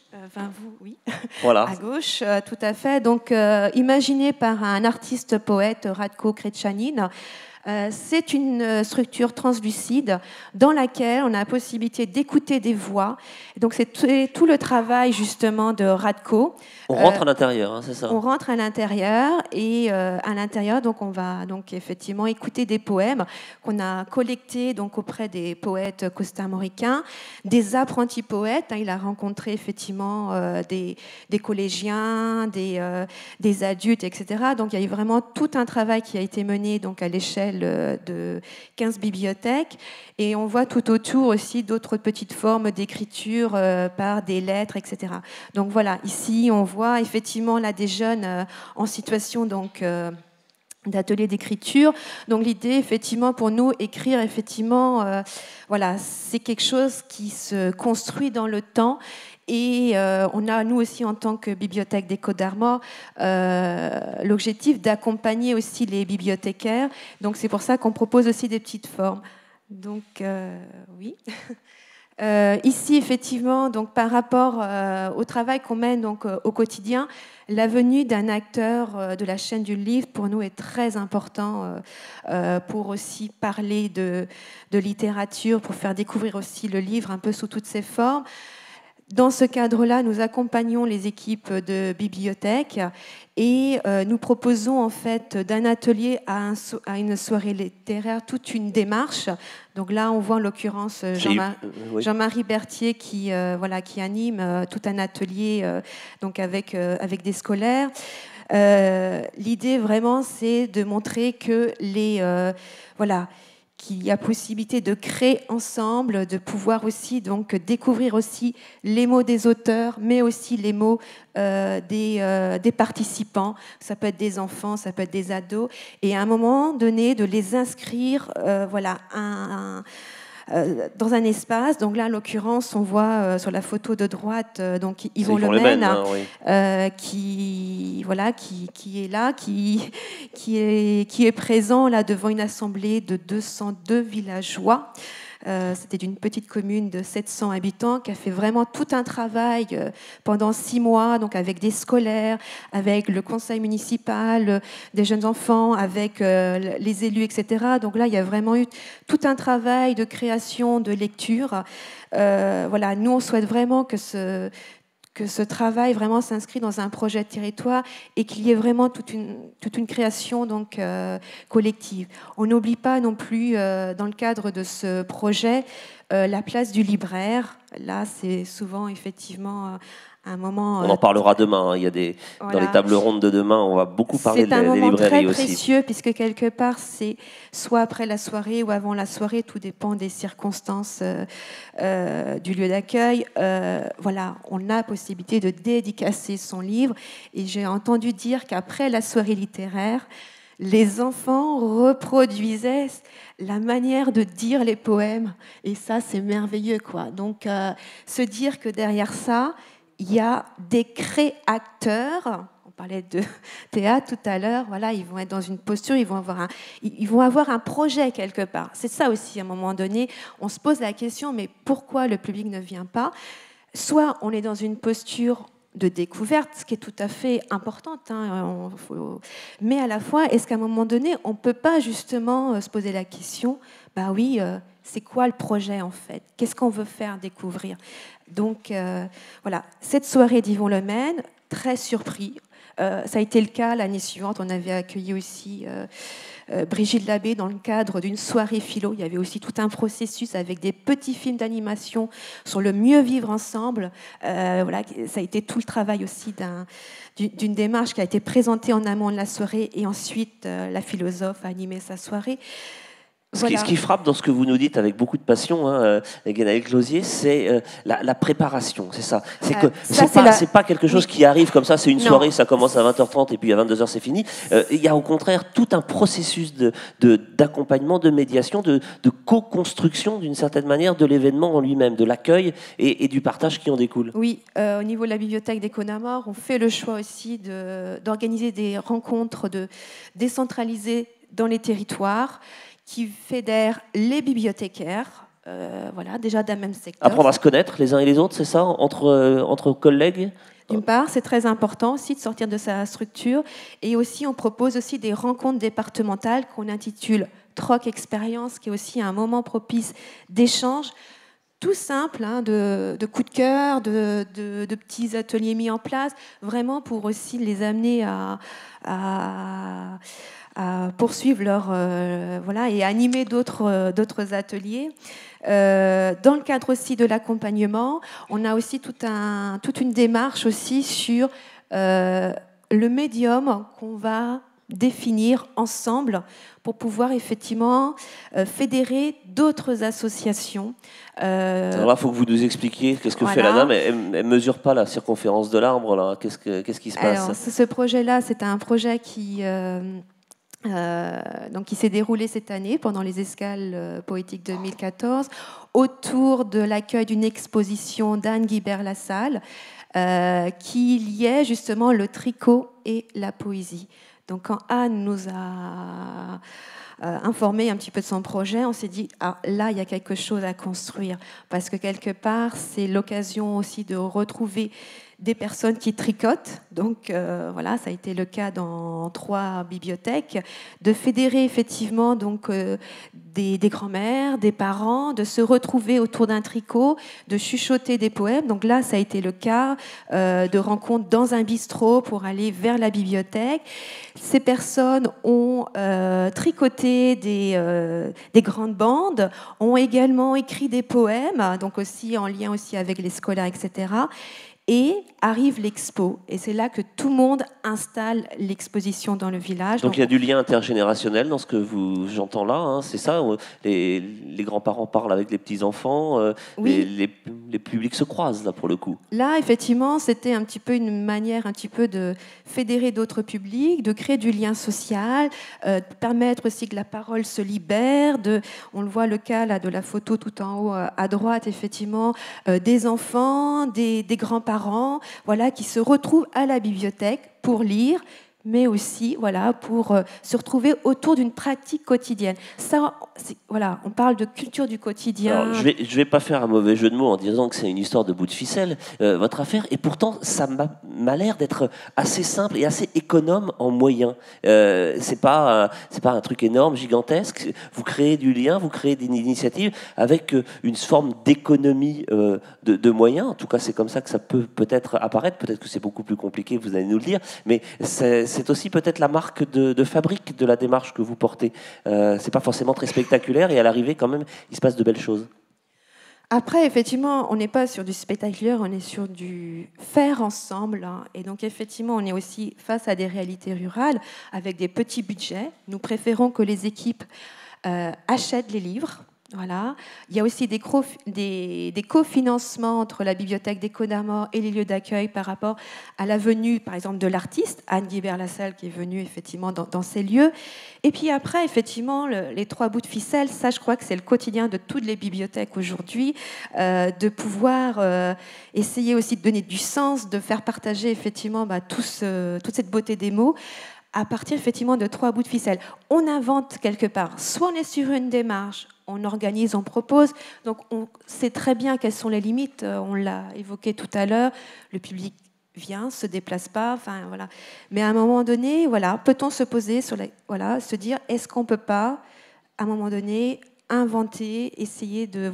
Oui. Voilà. À gauche, tout à fait. Donc, imaginé par un artiste poète, Radko Kretchanin. C'est une structure translucide dans laquelle on a la possibilité d'écouter des voix. Donc c'est tout le travail justement de Radko. On rentre à l'intérieur, c'est ça? On rentre à l'intérieur et à l'intérieur, donc on va donc effectivement écouter des poèmes qu'on a collectés donc auprès des poètes costarmoricains, des apprentis poètes. Il a rencontré effectivement des collégiens, des adultes, etc. Donc il y a eu vraiment tout un travail qui a été mené donc à l'échelle de 15 bibliothèques, et on voit tout autour aussi d'autres petites formes d'écriture par des lettres, etc. Donc voilà, ici on voit effectivement là des jeunes en situation donc d'atelier d'écriture. Donc l'idée effectivement pour nous, écrire effectivement, c'est quelque chose qui se construit dans le temps. Et on a, nous aussi, en tant que Bibliothèque des Côtes d'Armor, l'objectif d'accompagner aussi les bibliothécaires. Donc, c'est pour ça qu'on propose aussi des petites formes. Donc, oui. Ici, effectivement, donc, par rapport au travail qu'on mène donc, au quotidien, la venue d'un acteur de la chaîne du livre, pour nous, est très important pour aussi parler de littérature, pour faire découvrir aussi le livre un peu sous toutes ses formes. Dans ce cadre-là, nous accompagnons les équipes de bibliothèques et nous proposons en fait d'un atelier à une soirée littéraire toute une démarche. Donc là, on voit en l'occurrence Jean-Marie Berthier qui anime tout un atelier donc avec des scolaires. L'idée vraiment, c'est de montrer que qu'il y a possibilité de créer ensemble, de pouvoir aussi donc découvrir aussi les mots des auteurs, mais aussi les mots des participants. Ça peut être des enfants, ça peut être des ados, et à un moment donné de les inscrire, dans un espace. Donc là, en l'occurrence, on voit sur la photo de droite donc Yvon Lemaine, qui est là, qui est présent là devant une assemblée de 202 villageois. C'était d'une petite commune de 700 habitants qui a fait vraiment tout un travail pendant 6 mois, donc avec des scolaires, avec le conseil municipal, des jeunes enfants, avec les élus, etc. Donc là, il y a vraiment eu tout un travail de création, de lecture. Voilà, nous, on souhaite vraiment que ce travail vraiment s'inscrit dans un projet de territoire et qu'il y ait vraiment toute une création donc, collective. On n'oublie pas non plus, dans le cadre de ce projet, la place du libraire. Là, c'est souvent effectivement un moment... On en parlera demain. Il y a voilà. Dans les tables rondes de demain, on va beaucoup parler des librairies aussi. C'est un moment très précieux, puisque quelque part, c'est soit après la soirée ou avant la soirée, tout dépend des circonstances du lieu d'accueil. Voilà, on a la possibilité de dédicacer son livre. Et j'ai entendu dire qu'après la soirée littéraire, les enfants reproduisaient la manière de dire les poèmes. Et ça, c'est merveilleux, quoi. Donc, se dire que derrière ça, il y a des créateurs. On parlait de théâtre tout à l'heure. Voilà, ils vont être dans une posture, ils vont avoir un projet quelque part. C'est ça aussi, à un moment donné, on se pose la question, mais pourquoi le public ne vient pas ? Soit on est dans une posture de découverte, ce qui est tout à fait importante, hein, mais à la fois, est-ce qu'à un moment donné, on ne peut pas justement se poser la question, bah oui, c'est quoi le projet en fait ? Qu'est-ce qu'on veut faire découvrir ? Donc voilà, cette soirée d'Yvon Lemaine, très surpris. Ça a été le cas l'année suivante, on avait accueilli aussi Brigitte Labbé dans le cadre d'une soirée philo. Il y avait aussi tout un processus avec des petits films d'animation sur le mieux vivre ensemble. Voilà, ça a été tout le travail aussi d'une démarche qui a été présentée en amont de la soirée et ensuite la philosophe a animé sa soirée. Voilà. Ce qui frappe dans ce que vous nous dites avec beaucoup de passion, hein, Guénaëlle Closier, c'est la préparation, c'est ça. C'est pas quelque chose qui arrive comme ça, c'est une soirée, ça commence à 20h30 et puis à 22h c'est fini. Il y a au contraire tout un processus d'accompagnement, de médiation, de co-construction d'une certaine manière de l'événement en lui-même, de l'accueil et du partage qui en découle. Oui, au niveau de la bibliothèque des Côtes-d'Armor, on fait le choix aussi d'organiser des rencontres décentralisées dans les territoires, qui fédère les bibliothécaires, voilà, déjà d'un même secteur. Apprendre à se connaître les uns et les autres, c'est ça, entre collègues ? D'une part, c'est très important aussi de sortir de sa structure. Et aussi, on propose aussi des rencontres départementales qu'on intitule Troc Expérience, qui est aussi un moment propice d'échange, tout simple, hein, de coups de cœur, de petits ateliers mis en place, vraiment pour aussi les amener à poursuivre voilà, et animer d'autres ateliers. Dans le cadre aussi de l'accompagnement, on a aussi toute une démarche aussi sur le médium qu'on va définir ensemble pour pouvoir effectivement fédérer d'autres associations. Alors là, il faut que vous nous expliquiez qu'est-ce que fait la dame. Elle ne mesure pas la circonférence de l'arbre, là. Qu'est-ce qui se passe ? Alors, ce projet-là, c'est un projet qui s'est déroulé cette année pendant les escales poétiques 2014 autour de l'accueil d'une exposition d'Anne Guibert-Lassalle qui liait justement le tricot et la poésie. Donc quand Anne nous a informé un petit peu de son projet, on s'est dit là il y a quelque chose à construire parce que quelque part c'est l'occasion aussi de retrouver des personnes qui tricotent, donc voilà, ça a été le cas dans 3 bibliothèques, de fédérer effectivement donc des grands-mères, des parents, de se retrouver autour d'un tricot, de chuchoter des poèmes. Donc là, ça a été le cas de rencontres dans un bistrot pour aller vers la bibliothèque. Ces personnes ont tricoté des grandes bandes, ont également écrit des poèmes, donc aussi en lien aussi avec les scolaires, etc. Et arrive l'expo. Et c'est là que tout le monde installe l'exposition dans le village. Donc il y a du lien intergénérationnel dans ce que j'entends là, hein, c'est ça. Les grands-parents parlent avec les petits-enfants, oui. les publics se croisent là pour le coup. Là, effectivement, c'était un petit peu une manière un petit peu de fédérer d'autres publics, de créer du lien social, de permettre aussi que la parole se libère. On le voit le cas là, de la photo tout en haut à droite, effectivement, des enfants, des grands-parents, voilà, qui se retrouvent à la bibliothèque pour lire, mais aussi voilà, pour se retrouver autour d'une pratique quotidienne. Ça, voilà, on parle de culture du quotidien. Alors, je vais pas faire un mauvais jeu de mots en disant que c'est une histoire de bout de ficelle, votre affaire, et pourtant ça m'a l'air d'être assez simple et assez économe en moyens. C'est pas un truc énorme, gigantesque. Vous créez du lien, vous créez des initiatives avec une forme d'économie de moyens. En tout cas, c'est comme ça que ça peut-être apparaître. Peut-être que c'est beaucoup plus compliqué, vous allez nous le dire, mais c'est aussi peut-être la marque de fabrique de la démarche que vous portez. C'est pas forcément très spectaculaire et à l'arrivée, quand même, il se passe de belles choses. Après, effectivement, on n'est pas sur du spectaculaire, on est sur du faire ensemble. Hein. Et donc, effectivement, on est aussi face à des réalités rurales avec des petits budgets. Nous préférons que les équipes achètent les livres. Voilà. Il y a aussi des cofinancements entre la bibliothèque des Côtes-d'Armor et les lieux d'accueil par rapport à la venue, par exemple, de l'artiste, Anne Guibert-Lassalle, qui est venue effectivement dans ces lieux. Et puis après, effectivement, les 3 bouts de ficelle, ça, je crois que c'est le quotidien de toutes les bibliothèques aujourd'hui, de pouvoir essayer aussi de donner du sens, de faire partager effectivement toute cette beauté des mots, à partir effectivement de 3 bouts de ficelle. On invente quelque part. Soit on est sur une démarche, on organise, on propose. Donc on sait très bien quelles sont les limites. On l'a évoqué tout à l'heure. Le public vient, se déplace pas. Enfin voilà. Mais à un moment donné, voilà, peut-on se poser sur se dire, est-ce qu'on peut pas, à un moment donné, inventer, essayer de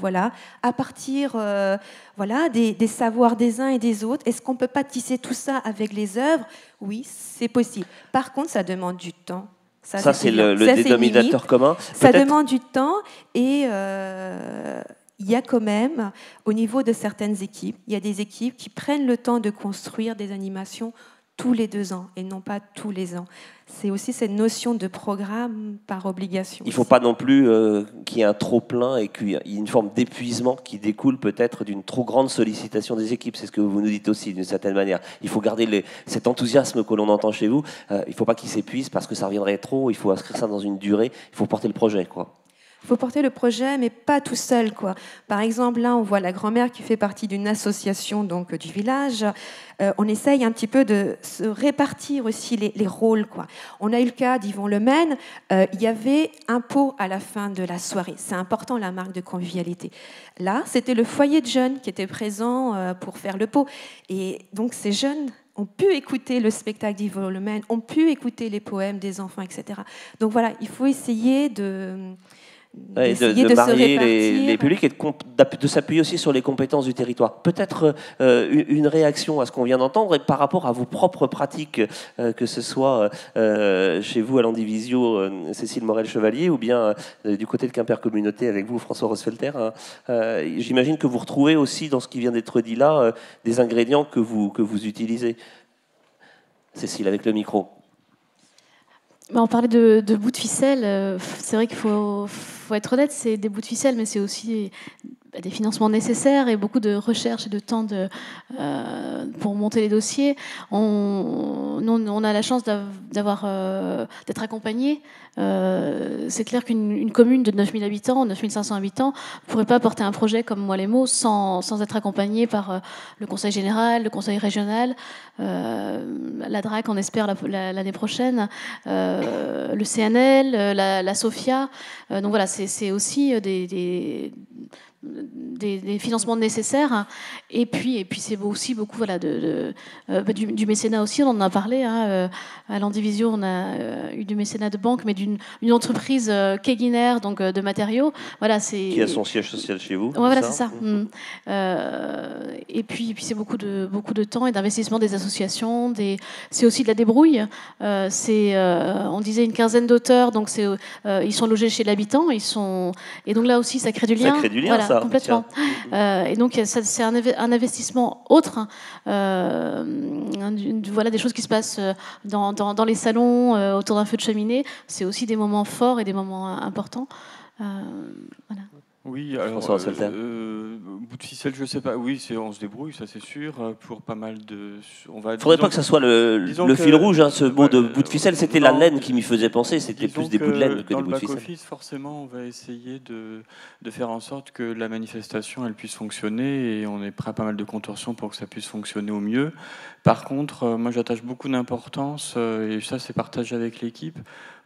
à partir des savoirs des uns et des autres. Est-ce qu'on peut pas tisser tout ça avec les œuvres? Oui, c'est possible. Par contre, ça demande du temps. Ça c'est le dénominateur commun. Ça demande du temps et il y a quand même, au niveau de certaines équipes, il y a des équipes qui prennent le temps de construire des animations tous les 2 ans et non pas tous les ans. C'est aussi cette notion de programme par obligation. Il ne faut pas non plus qu'il y ait un trop-plein et qu'il y ait une forme d'épuisement qui découle peut-être d'une trop grande sollicitation des équipes. C'est ce que vous nous dites aussi d'une certaine manière. Il faut garder cet enthousiasme que l'on entend chez vous. Il ne faut pas qu'il s'épuise parce que ça reviendrait trop. Il faut inscrire ça dans une durée. Il faut porter le projet, quoi. Il faut porter le projet, mais pas tout seul, quoi. Par exemple, là, on voit la grand-mère qui fait partie d'une association donc, du village. On essaye un petit peu de se répartir aussi les rôles, quoi. On a eu le cas d'Yvon Lemaine. Il y avait un pot à la fin de la soirée. C'est important, la marque de convivialité. Là, c'était le foyer de jeunes qui était présent pour faire le pot. Et donc, ces jeunes ont pu écouter le spectacle d'Yvon Lemaine, ont pu écouter les poèmes des enfants, etc. Donc voilà, il faut essayer de marier les publics et de s'appuyer aussi sur les compétences du territoire. Peut-être une réaction à ce qu'on vient d'entendre et par rapport à vos propres pratiques, que ce soit chez vous à l'Andivisio, Cécile Morel-Chevalier, ou bien du côté de Quimper Communauté avec vous, François Rosfelter. J'imagine que vous retrouvez aussi dans ce qui vient d'être dit là des ingrédients que vous utilisez. Cécile, avec le micro. On parlait de bouts de ficelle. C'est vrai qu'il faut être honnête, c'est des bouts de ficelle, mais c'est aussi des financements nécessaires et beaucoup de recherche et de temps pour monter les dossiers. On a la chance d'être accompagnés. C'est clair qu'une commune de 9000 habitants, 9500 habitants, ne pourrait pas porter un projet comme Moi les mots sans être accompagné par le conseil général, le conseil régional, la DRAC, on espère l'année prochaine, le CNL, la SOFIA. Donc voilà, c'est aussi des financements nécessaires et puis c'est aussi beaucoup du mécénat aussi, on en a parlé à l'Andivisio, on a eu du mécénat de banque mais d'une entreprise Keguiner, donc de matériaux, qui a son siège social chez vous. Voilà, c'est ça. Et puis c'est beaucoup de temps et d'investissement des associations, c'est aussi de la débrouille. On disait une quinzaine d'auteurs, donc ils sont logés chez l'habitant, et donc là aussi ça crée du lien. Ça crée du lien, ça. Complètement. Et donc c'est un investissement autre. Des choses qui se passent dans les salons, autour d'un feu de cheminée. C'est aussi des moments forts et des moments importants. Voilà. Oui, alors, François Asselter. bout de ficelle, je sais pas. Oui, on se débrouille, ça c'est sûr, pour pas mal de... Faudrait pas que ça soit le fil rouge, hein, ce mot de bout de ficelle. C'était la laine qui m'y faisait penser, c'était plus des bouts de laine que des bouts de ficelle. Dans le back-office, forcément, on va essayer de faire en sorte que la manifestation elle puisse fonctionner, et on est prêt à pas mal de contorsions pour que ça puisse fonctionner au mieux. Par contre, moi j'attache beaucoup d'importance, et ça c'est partagé avec l'équipe,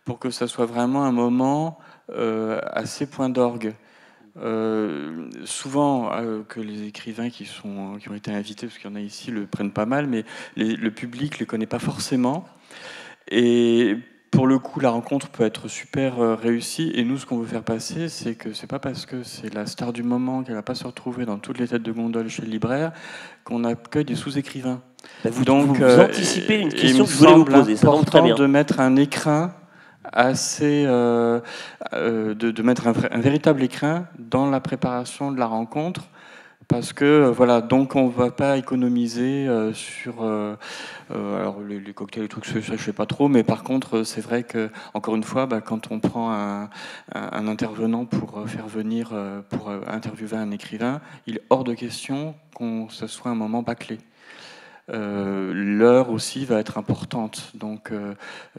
pour que ça soit vraiment un moment assez point d'orgue. Souvent que les écrivains qui ont été invités, parce qu'il y en a ici, le prennent pas mal, mais le public ne les connaît pas forcément. Et pour le coup, la rencontre peut être super réussie. Et nous, ce qu'on veut faire passer, c'est que c'est pas parce que c'est la star du moment, qu'elle va pas se retrouver dans toutes les têtes de gondole chez le libraire, qu'on accueille des sous-écrivains. Vous anticipez une question que je voulais vous poser. Ça tombe très bien. De mettre un écrin assez de mettre un véritable écrin dans la préparation de la rencontre, parce que voilà, donc on va pas économiser sur alors les cocktails, les trucs, ça je sais pas trop, mais par contre c'est vrai que encore une fois, quand on prend un intervenant pour faire venir pour interviewer un écrivain, il est hors de question que ce soit un moment bâclé. L'heure aussi va être importante, donc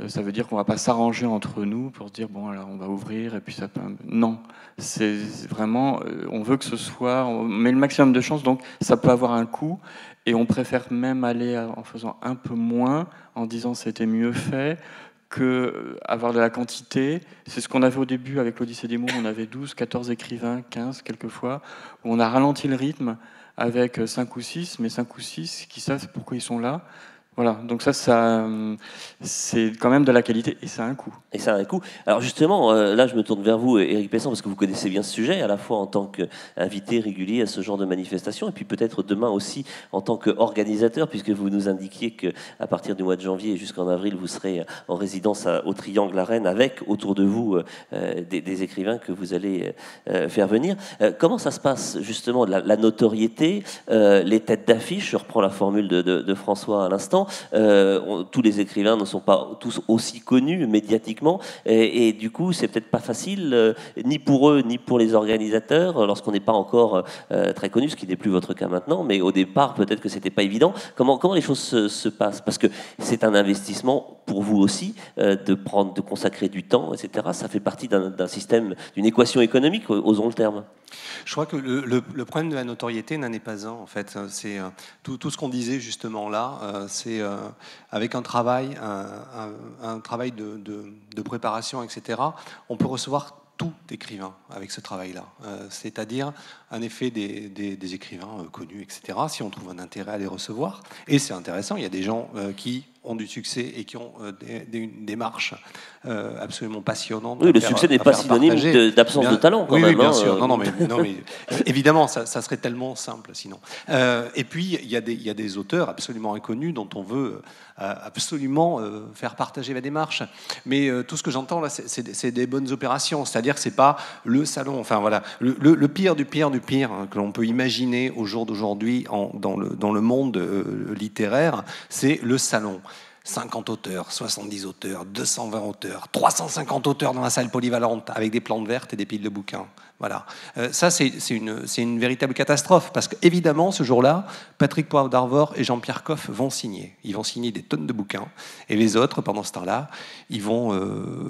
ça veut dire qu'on va pas s'arranger entre nous pour se dire bon alors on va ouvrir et puis ça peut... Non, c'est vraiment on veut que ce soit, on met le maximum de chance, donc ça peut avoir un coût, et on préfère même aller en faisant un peu moins, en disant c'était mieux fait, que avoir de la quantité. C'est ce qu'on avait au début avec l'Odyssée des mots, on avait 12, 14 écrivains, 15 quelquefois, où on a ralenti le rythme avec 5 ou 6, mais 5 ou 6 qui savent pourquoi ils sont là. Voilà, donc ça c'est quand même de la qualité, et ça a un coût. Et ça a un coût. Alors justement, là je me tourne vers vous, Éric Pessan, parce que vous connaissez bien ce sujet, à la fois en tant qu'invité régulier à ce genre de manifestation, et puis peut-être demain aussi en tant qu'organisateur, puisque vous nous indiquiez qu'à partir du mois de janvier jusqu'en avril, vous serez en résidence au Triangle à Rennes, avec autour de vous des écrivains que vous allez faire venir. Comment ça se passe justement, la notoriété, les têtes d'affiche? Je reprends la formule de François à l'instant. Tous les écrivains ne sont pas tous aussi connus médiatiquement, et du coup c'est peut-être pas facile ni pour eux ni pour les organisateurs lorsqu'on n'est pas encore très connu, ce qui n'est plus votre cas maintenant, mais au départ peut-être que c'était pas évident. Comment les choses se passent, parce que c'est un investissement pour vous aussi, de consacrer du temps, etc. Ça fait partie d'un système, d'une équation économique, osons le terme. Je crois que le problème de la notoriété n'en est pas un, en fait. C'est tout ce qu'on disait justement là, c'est avec un travail de préparation, etc., on peut recevoir tout écrivain avec ce travail-là. C'est-à-dire, en effet, des écrivains connus, etc., si on trouve un intérêt à les recevoir. Et c'est intéressant, il y a des gens qui ont du succès et qui ont une démarche absolument passionnante. Oui, le succès n'est pas synonyme d'absence de talent, quand même. Oui, bien sûr. Non, mais évidemment, ça serait tellement simple sinon. Et puis, il y a des auteurs absolument inconnus dont on veut absolument faire partager la démarche. Mais tout ce que j'entends là, c'est des bonnes opérations. C'est-à-dire que c'est pas le salon. Enfin voilà, le pire du pire du pire que l'on peut imaginer au jour d'aujourd'hui dans le monde littéraire, c'est le salon. 50 auteurs, 70 auteurs, 220 auteurs, 350 auteurs dans la salle polyvalente avec des plantes vertes et des piles de bouquins. Voilà. Ça, c'est une véritable catastrophe, parce qu'évidemment, ce jour-là, Patrick Poivre d'Arvor et Jean-Pierre Coff vont signer. Ils vont signer des tonnes de bouquins. Et les autres, pendant ce temps-là, ils vont,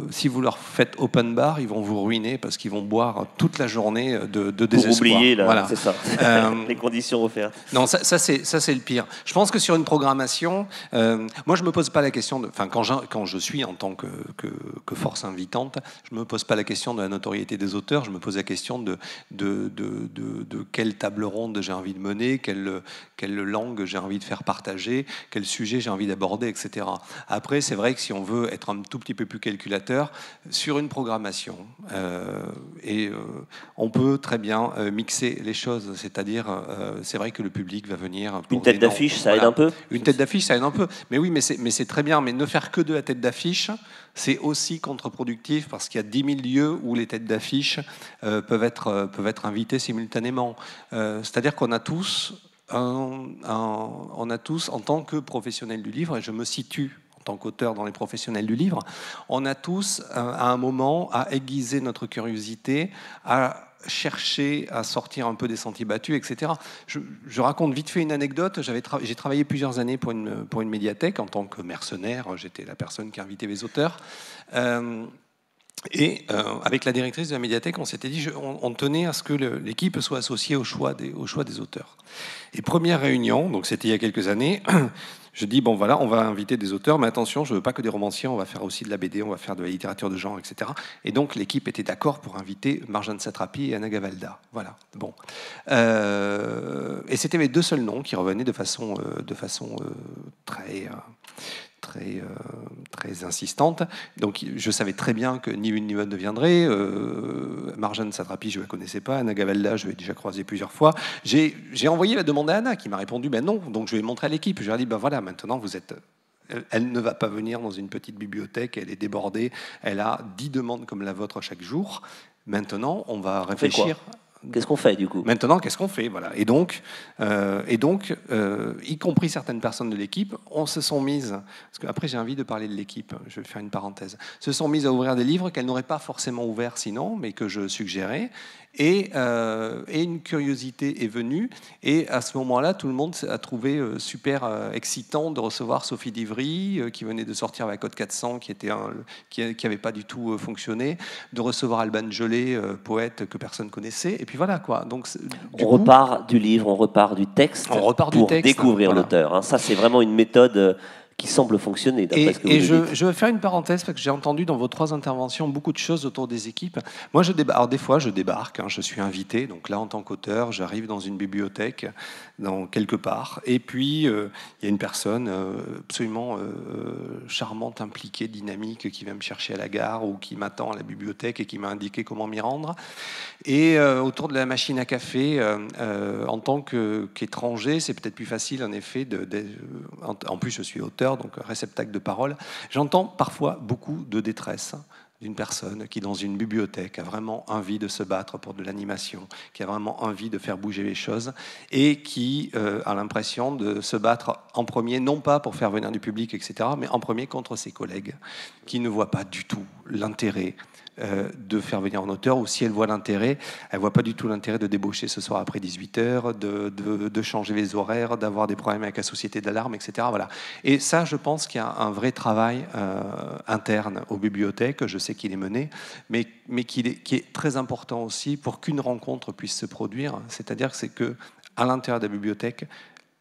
si vous leur faites open bar, ils vont vous ruiner, parce qu'ils vont boire toute la journée de désespoir. Pour oublier, là, voilà. C'est ça. Les conditions offertes. Non, ça c'est le pire. Je pense que sur une programmation, moi, je me pose pas la question de... Enfin, quand je suis en tant que force invitante, je me pose pas la question de la notoriété des auteurs, je me pose la question de quelle table ronde j'ai envie de mener, quelle langue j'ai envie de faire partager, quel sujet j'ai envie d'aborder, etc. Après, c'est vrai que si on veut être un tout petit peu plus calculateur, sur une programmation, on peut très bien mixer les choses, c'est-à-dire, c'est vrai que le public va venir... Une tête d'affiche, ça aide un peu ? Une tête d'affiche, ça aide un peu. Mais oui, mais c'est très bien, mais ne faire que de la tête d'affiche, c'est aussi contre-productif, parce qu'il y a 10 000 lieux où les têtes d'affiche peuvent être invitées simultanément. C'est-à-dire qu'on a tous, en tant que professionnels du livre, et je me situe en tant qu'auteur dans les professionnels du livre, on a tous, à un moment, à aiguiser notre curiosité, à chercher à sortir un peu des sentiers battus, etc. Je raconte vite fait une anecdote. J'ai travaillé plusieurs années pour une médiathèque en tant que mercenaire. J'étais la personne qui invitait les auteurs. Avec la directrice de la médiathèque, on s'était dit on tenait à ce que l'équipe soit associée au choix des auteurs. Et première réunion, donc c'était il y a quelques années, je dis, bon voilà, on va inviter des auteurs, mais attention, je ne veux pas que des romanciers, on va faire aussi de la BD, on va faire de la littérature de genre, etc. Et donc l'équipe était d'accord pour inviter Marjane Satrapi et Anna Gavalda. Voilà, bon. Et c'était mes deux seuls noms qui revenaient de façon très insistante. Donc je savais très bien que ni une ni l'autre ne viendrait. Marjane Satrapi, je ne la connaissais pas. Anna Gavalda, je l'ai déjà croisée plusieurs fois. J'ai envoyé la demande à Anna, qui m'a répondu ben non. Donc je lui ai montré à l'équipe. Je lui ai dit ben voilà, maintenant vous êtes... Elle ne va pas venir dans une petite bibliothèque, elle est débordée, elle a 10 demandes comme la vôtre chaque jour. Maintenant, on va réfléchir... Qu'est-ce qu'on fait du coup ? Maintenant, qu'est-ce qu'on fait ? Voilà. Et donc, y compris certaines personnes de l'équipe, se sont mises, parce qu'après j'ai envie de parler de l'équipe, je vais faire une parenthèse, se sont mises à ouvrir des livres qu'elles n'auraient pas forcément ouverts sinon, mais que je suggérais. Et une curiosité est venue. Et à ce moment-là, tout le monde a trouvé super excitant de recevoir Sophie Divry, qui venait de sortir avec Code 400, qui n'avait pas du tout fonctionné, de recevoir Alban Jolet, poète que personne connaissait. Et puis voilà quoi. Donc, repart du livre, on repart du texte pour découvrir l'auteur. Hein. Ça, c'est vraiment une méthode qui semble fonctionner, d'après ce que vous nous dites. Je veux faire une parenthèse, parce que j'ai entendu dans vos 3 interventions beaucoup de choses autour des équipes. Moi, alors des fois, je débarque, hein, je suis invité, donc là, en tant qu'auteur, j'arrive dans une bibliothèque, quelque part, et puis il y a une personne absolument charmante, impliquée, dynamique, qui vient me chercher à la gare, ou qui m'attend à la bibliothèque et qui m'a indiqué comment m'y rendre. Et autour de la machine à café, en tant qu'étranger, c'est peut-être plus facile, en effet, en plus, je suis auteur, donc réceptacle de parole. J'entends parfois beaucoup de détresse d'une personne qui, dans une bibliothèque, a vraiment envie de se battre pour de l'animation, qui a vraiment envie de faire bouger les choses, et qui a l'impression de se battre en premier, non pas pour faire venir du public, etc., mais en premier contre ses collègues, qui ne voient pas du tout l'intérêt de faire venir un auteur, ou si elle voit l'intérêt, elle ne voit pas du tout l'intérêt de débaucher ce soir après 18h, de changer les horaires, d'avoir des problèmes avec la société d'alarme, etc. Voilà. Et ça, je pense qu'il y a un vrai travail interne aux bibliothèques, je sais qu'il est mené, mais qui est très important aussi pour qu'une rencontre puisse se produire. C'est-à-dire que c'est qu'à l'intérieur de la bibliothèque,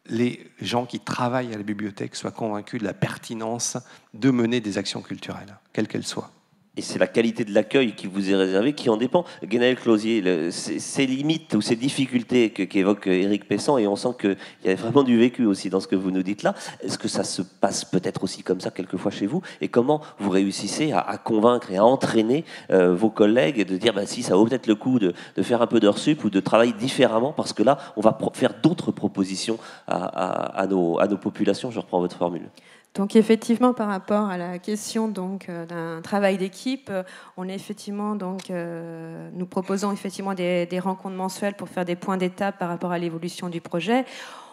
les gens qui travaillent à la bibliothèque soient convaincus de la pertinence de mener des actions culturelles, quelles qu'elles soient. Et c'est la qualité de l'accueil qui vous est réservée qui en dépend. Guénaël Closier, ces limites ou ces difficultés qu'évoque Éric Pessan, et on sent qu'il y a vraiment du vécu aussi dans ce que vous nous dites là. Est-ce que ça se passe peut-être aussi comme ça quelquefois chez vous ? Et comment vous réussissez à convaincre et à entraîner vos collègues et de dire si ça vaut peut-être le coup de faire un peu d'heures sup ou de travailler différemment, parce que là, on va faire d'autres propositions à nos populations. Je reprends votre formule. Donc effectivement, par rapport à la question d'un travail d'équipe, on est effectivement nous proposons effectivement des rencontres mensuelles pour faire des points d'étape par rapport à l'évolution du projet.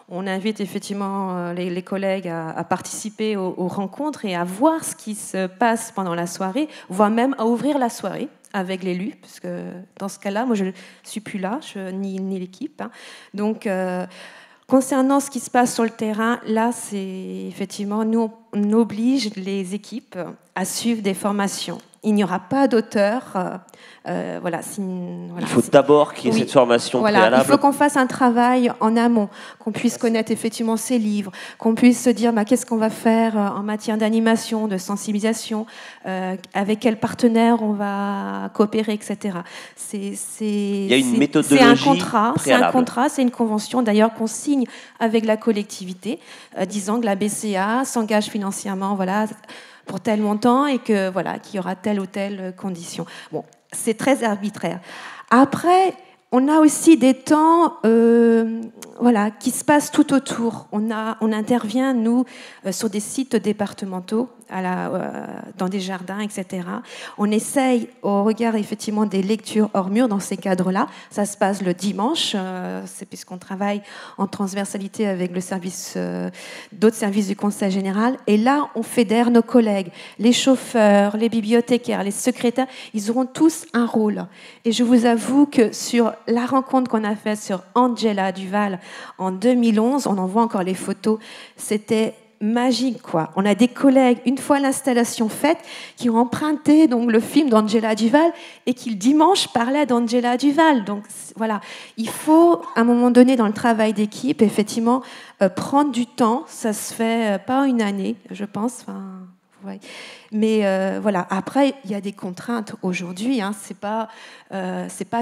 On invite effectivement les collègues à participer aux rencontres et à voir ce qui se passe pendant la soirée, voire même à ouvrir la soirée avec l'élu, parce que dans ce cas-là, moi je ne suis plus là, ni l'équipe. Hein. Donc concernant ce qui se passe sur le terrain, là, c'est effectivement, nous, on oblige les équipes à suivre des formations. Il n'y aura pas d'auteur. Voilà, il faut d'abord qu'il y ait cette formation préalable. Il faut qu'on fasse un travail en amont, qu'on puisse connaître effectivement ces livres, qu'on puisse se dire qu'est-ce qu'on va faire en matière d'animation, de sensibilisation, avec quel partenaire on va coopérer, etc. Il y a une méthodologie préalable. C'est un contrat, c'est une convention d'ailleurs qu'on signe avec la collectivité, disant que la BCA s'engage financièrement, pour tel montant et qu'il y aura telle ou telle condition. Bon, c'est très arbitraire. Après, on a aussi des temps, voilà, qui se passe tout autour. On intervient, nous, sur des sites départementaux, dans des jardins, etc. On essaye, au regard effectivement des lectures hors mur, dans ces cadres-là. Ça se passe le dimanche, c'est puisqu'on travaille en transversalité avec le service, d'autres services du Conseil général. Et là, on fédère nos collègues, les chauffeurs, les bibliothécaires, les secrétaires. Ils auront tous un rôle. Et je vous avoue que sur la rencontre qu'on a faite sur Angela Duval en 2011, on en voit encore les photos, c'était magique, quoi. On a des collègues, une fois l'installation faite, qui ont emprunté donc le film d'Angela Duval et qui le dimanche parlaient d'Angela Duval. Donc voilà, il faut à un moment donné dans le travail d'équipe effectivement prendre du temps. Ça se fait pas une année, je pense. Enfin, ouais. Mais voilà. Après, il y a des contraintes aujourd'hui. Hein. C'est pas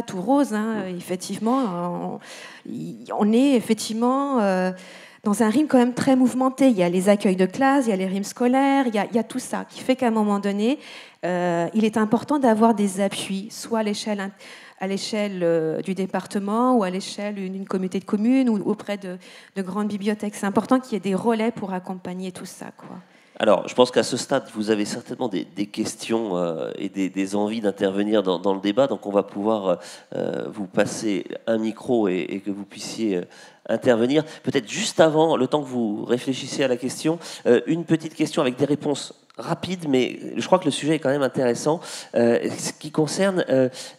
tout rose. Hein. Effectivement, on est effectivement dans un rythme quand même très mouvementé. Il y a les accueils de classe, il y a les rythmes scolaires, il y a tout ça qui fait qu'à un moment donné, il est important d'avoir des appuis, soit à l'échelle du département ou à l'échelle d'une communauté de communes ou auprès de grandes bibliothèques. C'est important qu'il y ait des relais pour accompagner tout ça, quoi. Alors, je pense qu'à ce stade, vous avez certainement des questions et des envies d'intervenir dans le débat. Donc, on va pouvoir vous passer un micro et que vous puissiez intervenir. Peut-être juste avant, le temps que vous réfléchissiez à la question, une petite question avec des réponses rapides, mais je crois que le sujet est quand même intéressant. Ce qui concerne,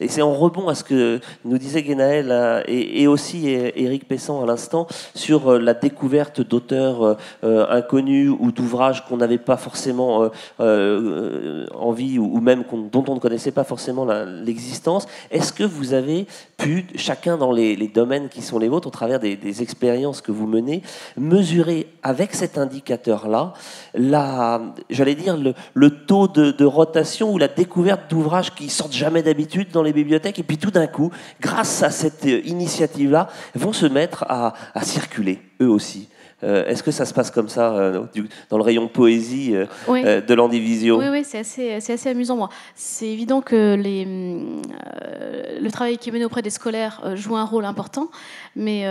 et c'est en rebond à ce que nous disait Guénaël et aussi Éric Pessan à l'instant, sur la découverte d'auteurs inconnus ou d'ouvrages qu'on n'avait pas forcément envie ou même dont on ne connaissait pas forcément l'existence. Est-ce que vous avez pu, chacun dans les domaines qui sont les vôtres, au travers des expériences que vous menez, mesurer avec cet indicateur-là, j'allais dire, le taux de rotation ou la découverte d'ouvrages qui sortent jamais d'habitude dans les bibliothèques et puis tout d'un coup, grâce à cette initiative-là, vont se mettre à circuler, eux aussi. Est-ce que ça se passe comme ça dans le rayon poésie oui. De l'Andivisio ? Oui, c'est assez amusant. Moi. C'est évident que le travail qui est mené auprès des scolaires joue un rôle important, mais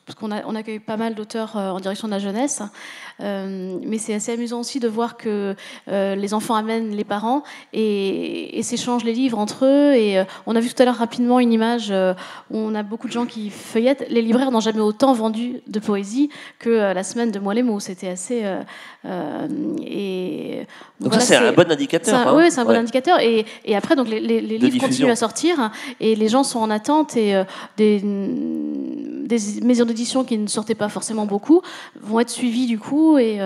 parce qu'on accueille pas mal d'auteurs en direction de la jeunesse, mais c'est assez amusant aussi de voir que les enfants amènent les parents et s'échangent les livres entre eux. Et on a vu tout à l'heure rapidement une image où on a beaucoup de gens qui feuillettent. Les libraires n'ont jamais autant vendu de poésie que la semaine de Moi les mots. C'était assez... donc voilà, ça, c'est un bon indicateur. Oui, c'est un bon indicateur. Et après, donc, les livres continuent à sortir et les gens sont en attente. Et des maisons d'édition qui ne sortaient pas forcément beaucoup vont être suivies du coup. Et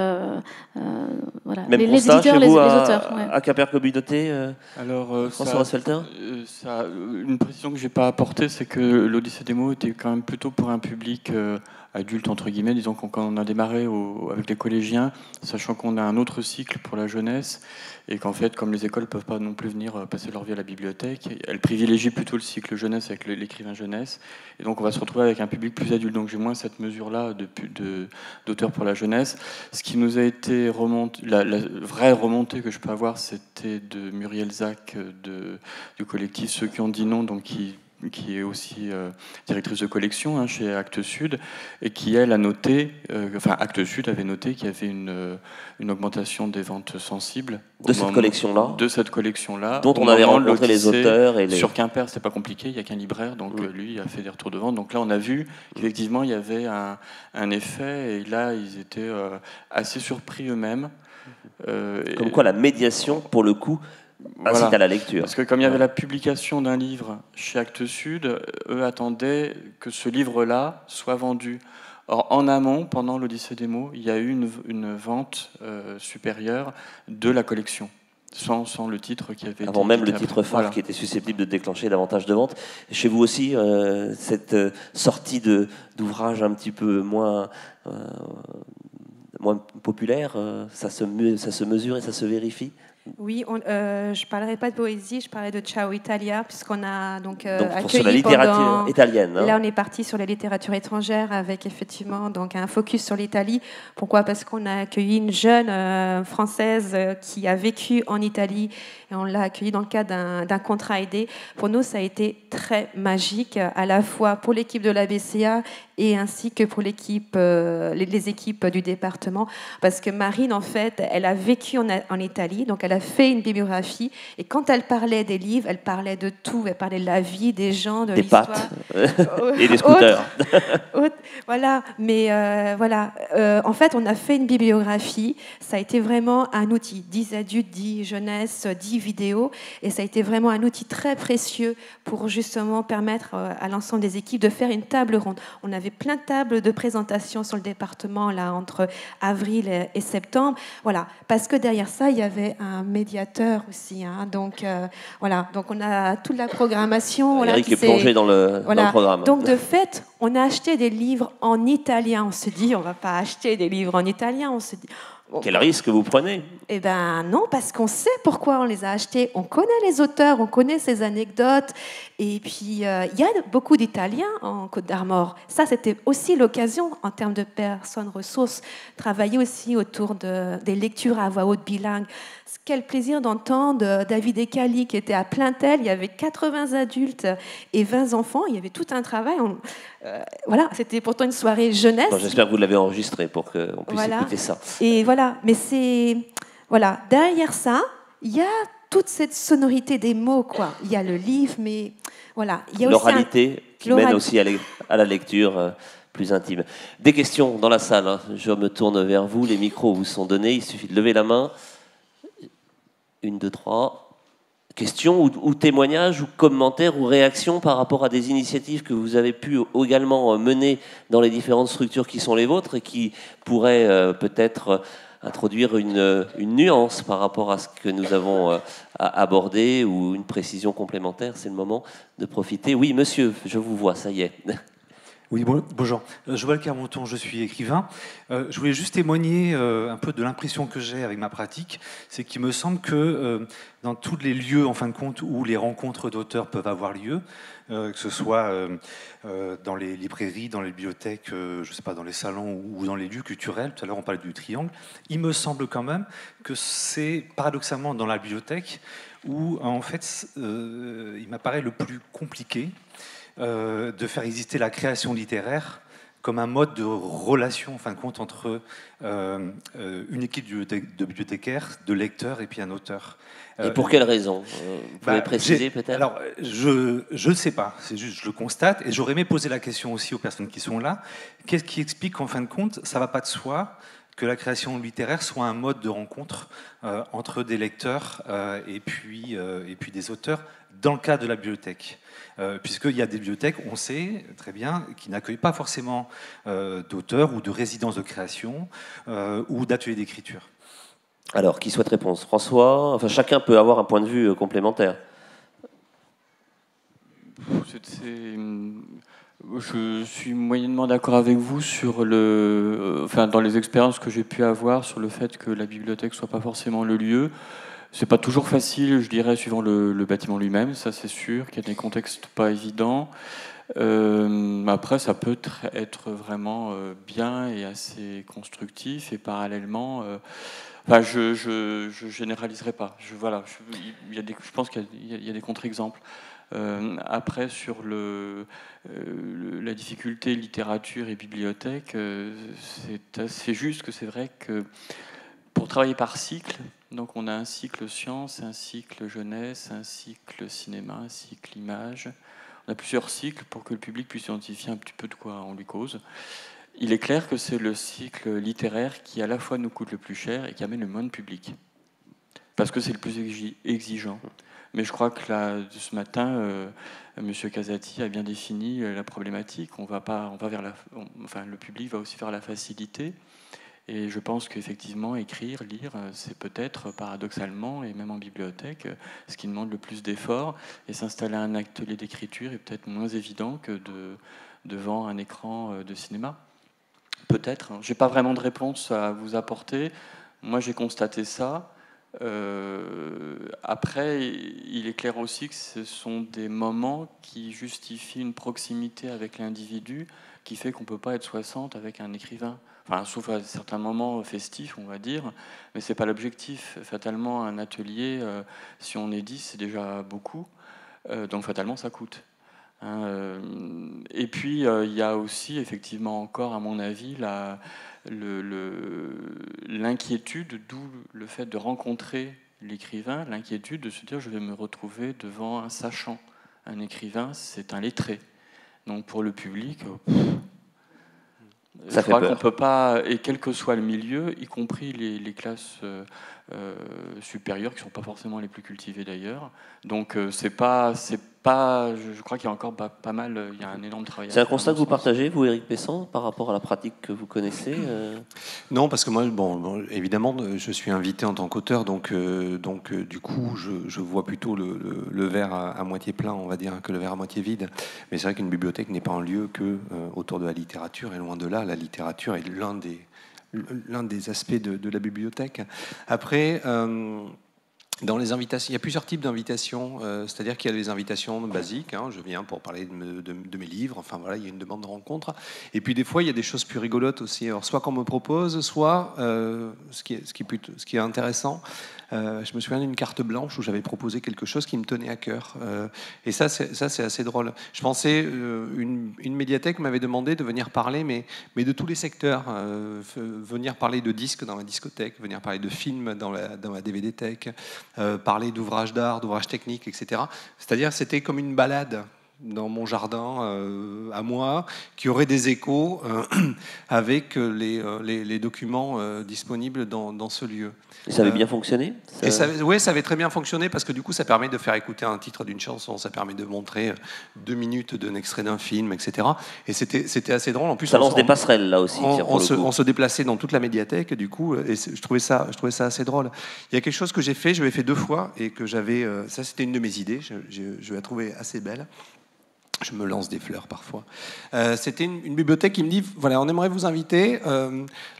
voilà. Même les éditeurs, les auteurs. À Quimper Communauté, François Rossfelter, une précision que je n'ai pas apportée, c'est que l'Odyssée des mots était quand même plutôt pour un public adulte, entre guillemets. Disons quand on a démarré avec les collégiens, sachant qu'on a un autre cycle pour la jeunesse, et qu'en fait, comme les écoles ne peuvent pas non plus venir passer leur vie à la bibliothèque, elles privilégient plutôt le cycle jeunesse avec l'écrivain jeunesse. Et donc on va se retrouver avec un public plus adulte. Donc j'ai moins cette mesure-là d'auteur pour la jeunesse. Ce qui nous a été remonté, la vraie remontée que je peux avoir, c'était de Muriel Zach du collectif Ceux qui ont dit non, donc qui est aussi directrice de collection chez Actes Sud, et qui, elle, a noté, Actes Sud avait noté qu'il y avait une augmentation des ventes sensibles de cette collection-là, dont on avait rencontré les auteurs. Sur Quimper, c'est pas compliqué, il n'y a qu'un libraire, donc lui, il a fait des retours de vente. Donc là, on a vu qu'effectivement, il y avait un effet, et là, ils étaient assez surpris eux-mêmes. Comme quoi, la médiation, pour le coup, incite à la lecture. Parce que comme il y avait la publication d'un livre chez Actes Sud, eux attendaient que ce livre-là soit vendu. Or, en amont, pendant l'Odyssée des mots, il y a eu une vente supérieure de la collection, sans le titre qui avait été... Avant même le titre phare qui était susceptible de déclencher davantage de ventes. Chez vous aussi, cette sortie d'ouvrages un petit peu moins populaires, ça se mesure et ça se vérifie Oui, je ne parlerai pas de poésie, je parlais de Ciao Italia, puisqu'on a donc accueilli sur la littérature italienne. Là, on est parti sur la littérature étrangère avec effectivement donc un focus sur l'Italie. Pourquoi ? Parce qu'on a accueilli une jeune Française qui a vécu en Italie et on l'a accueillie dans le cadre d'un contrat aidé. Pour nous, ça a été très magique, à la fois pour l'équipe de la BCA et ainsi que pour l'équipe, les équipes du département, parce que Marine, en fait, elle a vécu en Italie, donc elle a fait une bibliographie, et quand elle parlait des livres, elle parlait de tout, elle parlait de la vie, des gens, de l'histoire. Des pâtes et des scooters. Voilà, mais voilà. En fait, on a fait une bibliographie, ça a été vraiment un outil, 10 adultes, 10 jeunesse, 10 vidéos, et ça a été vraiment un outil très précieux pour justement permettre à l'ensemble des équipes de faire une table ronde. On avait plein de tables de présentation sur le département là, entre avril et septembre. Voilà, parce que derrière ça, il y avait un médiateur aussi. Hein, donc, voilà, donc on a toute la programmation. Eric est plongé dans le programme. Donc, de fait, on a acheté des livres en italien. On se dit, on ne va pas acheter des livres en italien. On se dit... Quel risque vous prenez ? Eh bien non, parce qu'on sait pourquoi on les a achetés. On connaît les auteurs, on connaît ces anecdotes. Et puis, il y a beaucoup d'Italiens en Côte d'Armor. Ça, c'était aussi l'occasion, en termes de personnes ressources, travailler aussi autour des lectures à voix haute bilingue. Quel plaisir d'entendre David Ekali, qui était à Plaintel. Il y avait 80 adultes et 20 enfants. Il y avait tout un travail. Voilà, c'était pourtant une soirée jeunesse. Bon, j'espère que vous l'avez enregistré pour qu'on puisse écouter ça. Et voilà, mais c'est... Voilà, derrière ça, il y a toute cette sonorité des mots, quoi. Il y a le livre, mais voilà. Il y a l'oralité qui mène aussi à la lecture plus intime. Des questions dans la salle. Hein. Je me tourne vers vous. Les micros vous sont donnés. Il suffit de lever la main. 1, 2, 3. Questions ou témoignages ou commentaires ou réactions par rapport à des initiatives que vous avez pu également mener dans les différentes structures qui sont les vôtres et qui pourraient peut-être introduire une nuance par rapport à ce que nous avons abordé ou une précision complémentaire. C'est le moment de profiter. Oui, monsieur, je vous vois, ça y est. Oui, bonjour. Joël Carmonton, je suis écrivain. Je voulais juste témoigner un peu de l'impression que j'ai avec ma pratique. C'est qu'il me semble que dans tous les lieux, en fin de compte, où les rencontres d'auteurs peuvent avoir lieu, que ce soit dans les librairies, dans les bibliothèques, je ne sais pas, dans les salons ou dans les lieux culturels, tout à l'heure on parlait du triangle, il me semble quand même que c'est paradoxalement dans la bibliothèque où, en fait, il m'apparaît le plus compliqué de faire exister la création littéraire comme un mode de relation, en fin de compte, entre une équipe de bibliothécaires, de lecteurs et puis un auteur. Et pour quelle raison ? Vous pouvez préciser peut-être ? Alors, je ne sais pas, c'est juste je le constate, et j'aurais aimé poser la question aussi aux personnes qui sont là. Qu'est-ce qui explique qu'en fin de compte, ça ne va pas de soi que la création littéraire soit un mode de rencontre entre des lecteurs et puis des auteurs dans le cadre de la bibliothèque. Puisqu'il y a des bibliothèques, on sait très bien, qui n'accueillent pas forcément d'auteurs ou de résidences de création ou d'ateliers d'écriture. Alors, qui souhaite répondre ? François ? Enfin, chacun peut avoir un point de vue complémentaire. Je suis moyennement d'accord avec vous sur dans les expériences que j'ai pu avoir sur le fait que la bibliothèque soit pas forcément le lieu. C'est pas toujours facile, je dirais, suivant le bâtiment lui-même, ça c'est sûr, qu'il y a des contextes pas évidents. Après, ça peut être vraiment bien et assez constructif, et parallèlement, je généraliserai pas. Je pense qu'il y a des contre-exemples. Après, sur la difficulté littérature et bibliothèque, c'est assez juste que c'est vrai que pour travailler par cycle, donc on a un cycle sciences, un cycle jeunesse, un cycle cinéma, un cycle image. On a plusieurs cycles pour que le public puisse identifier un petit peu de quoi on lui cause. Il est clair que c'est le cycle littéraire qui à la fois nous coûte le plus cher et qui amène le moins de public. Parce que c'est le plus exigeant. Mais je crois que ce matin, M. Casati a bien défini la problématique. Le public va aussi vers la facilité. Et je pense qu'effectivement, écrire, lire, c'est peut-être paradoxalement, et même en bibliothèque, ce qui demande le plus d'efforts. Et s'installer à un atelier d'écriture est peut-être moins évident que devant un écran de cinéma. Peut-être. Je n'ai pas vraiment de réponse à vous apporter. Moi, j'ai constaté ça. Après, il est clair aussi que ce sont des moments qui justifient une proximité avec l'individu qui fait qu'on ne peut pas être 60 avec un écrivain. Enfin, sauf à certains moments festifs, on va dire, mais ce n'est pas l'objectif. Fatalement, un atelier, si on est 10, c'est déjà beaucoup, donc fatalement, ça coûte. Et puis, il y a aussi, effectivement, encore, à mon avis, l'inquiétude, d'où le fait de rencontrer l'écrivain, l'inquiétude de se dire je vais me retrouver devant un sachant. Un écrivain, c'est un lettré. Donc pour le public, je crois qu'on peut pas, et quel que soit le milieu, y compris les classes supérieures, qui ne sont pas forcément les plus cultivées d'ailleurs. Donc je crois qu'il y a encore pas mal, il y a un énorme travail. C'est un constat que vous partagez, vous, Éric Pessan, par rapport à la pratique que vous connaissez Non, parce que moi, évidemment, je suis invité en tant qu'auteur, donc du coup, je vois plutôt le verre à moitié plein, on va dire, que le verre à moitié vide. Mais c'est vrai qu'une bibliothèque n'est pas un lieu que autour de la littérature, et loin de là, la littérature est l'un des aspects de la bibliothèque. Après, dans les invitations, il y a plusieurs types d'invitations, c'est-à-dire qu'il y a les invitations basiques, je viens pour parler de mes livres, enfin voilà, il y a une demande de rencontre, et puis des fois il y a des choses plus rigolotes aussi, alors soit qu'on me propose, soit ce qui est intéressant, je me souviens d'une carte blanche où j'avais proposé quelque chose qui me tenait à cœur, et ça c'est assez drôle. Je pensais, une médiathèque m'avait demandé de venir parler, mais de tous les secteurs, venir parler de disques dans la discothèque, venir parler de films dans la DVD-thèque, parler d'ouvrages d'art, d'ouvrages techniques, etc. C'est-à-dire c'était comme une balade dans mon jardin à moi, qui aurait des échos avec les documents disponibles dans ce lieu. Et ça avait bien fonctionné Oui, ça avait très bien fonctionné, parce que du coup, ça permet de faire écouter un titre d'une chanson, ça permet de montrer 2 minutes d'un extrait d'un film, etc. Et c'était assez drôle. En plus, ça lance des passerelles, là aussi. On se déplaçais dans toute la médiathèque, du coup, et je trouvais ça assez drôle. Il y a quelque chose que je l'ai fait 2 fois, et que j'avais... ça, c'était une de mes idées, je la trouvais assez belle. Je me lance des fleurs parfois. C'était une bibliothèque qui me dit, voilà, on aimerait vous inviter.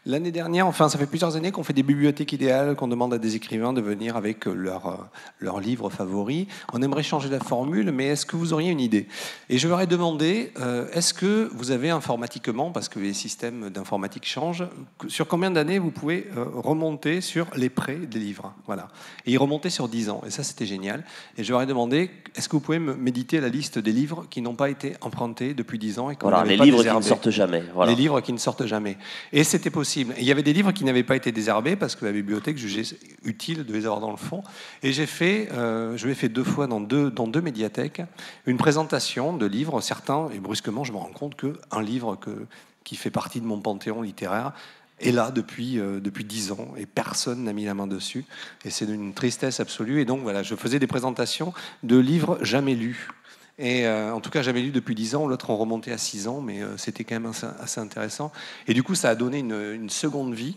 L'année dernière, enfin, ça fait plusieurs années qu'on fait des bibliothèques idéales, qu'on demande à des écrivains de venir avec leurs livres favoris. On aimerait changer la formule, mais est-ce que vous auriez une idée? Et je leur ai demandé, est-ce que vous avez informatiquement, parce que les systèmes d'informatique changent, sur combien d'années vous pouvez remonter sur les prêts des livres? Voilà. Et ils remontaient sur 10 ans. Et ça, c'était génial. Et je leur ai demandé, est-ce que vous pouvez me méditer la liste des livres qui n'ont pas été empruntés depuis 10 ans et qu'on n'avait pas les livres désherbés. qui ne sortent jamais. Voilà. Les livres qui ne sortent jamais. Et c'était possible. Et il y avait des livres qui n'avaient pas été désherbés parce que la bibliothèque jugeait utile de les avoir dans le fond. Et je l'ai fait 2 fois dans deux médiathèques, une présentation de livres, certains, et brusquement je me rends compte qu'un livre qui fait partie de mon panthéon littéraire est là depuis 10 ans et personne n'a mis la main dessus. Et c'est d'une tristesse absolue. Et donc voilà, je faisais des présentations de livres jamais lus. Et en tout cas, jamais lu depuis 10 ans. L'autre, on remontait à 6 ans, mais c'était quand même assez intéressant. Et du coup, ça a donné une seconde vie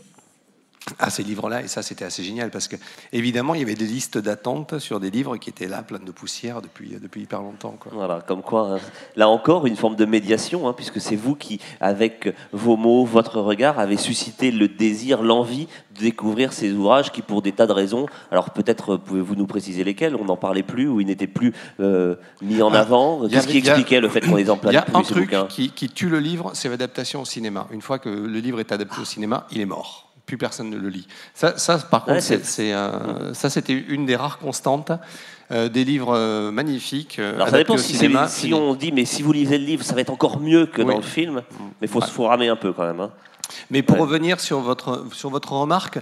à ces livres-là, et ça, c'était assez génial, parce que, évidemment, il y avait des listes d'attente sur des livres qui étaient là, pleins de poussière, depuis hyper longtemps, quoi. Voilà, comme quoi, là encore, une forme de médiation, puisque c'est vous qui, avec vos mots, votre regard, avez suscité le désir, l'envie de découvrir ces ouvrages qui, pour des tas de raisons, alors peut-être pouvez-vous nous préciser lesquels, on n'en parlait plus, ou ils n'étaient plus mis en avant. Qu'est-ce qui expliquait le fait qu'on les emploie plus, ces bouquins ? Il y a un truc qui tue le livre, c'est l'adaptation au cinéma. Une fois que le livre est adapté au cinéma, il est mort. Plus personne ne le lit. Ça par contre, ça c'était une des rares constantes des livres magnifiques. Alors ça dépend si on dit, mais si vous lisez le livre, ça va être encore mieux que dans le film. Mais il faut ramer un peu quand même. Mais pour revenir sur votre remarque,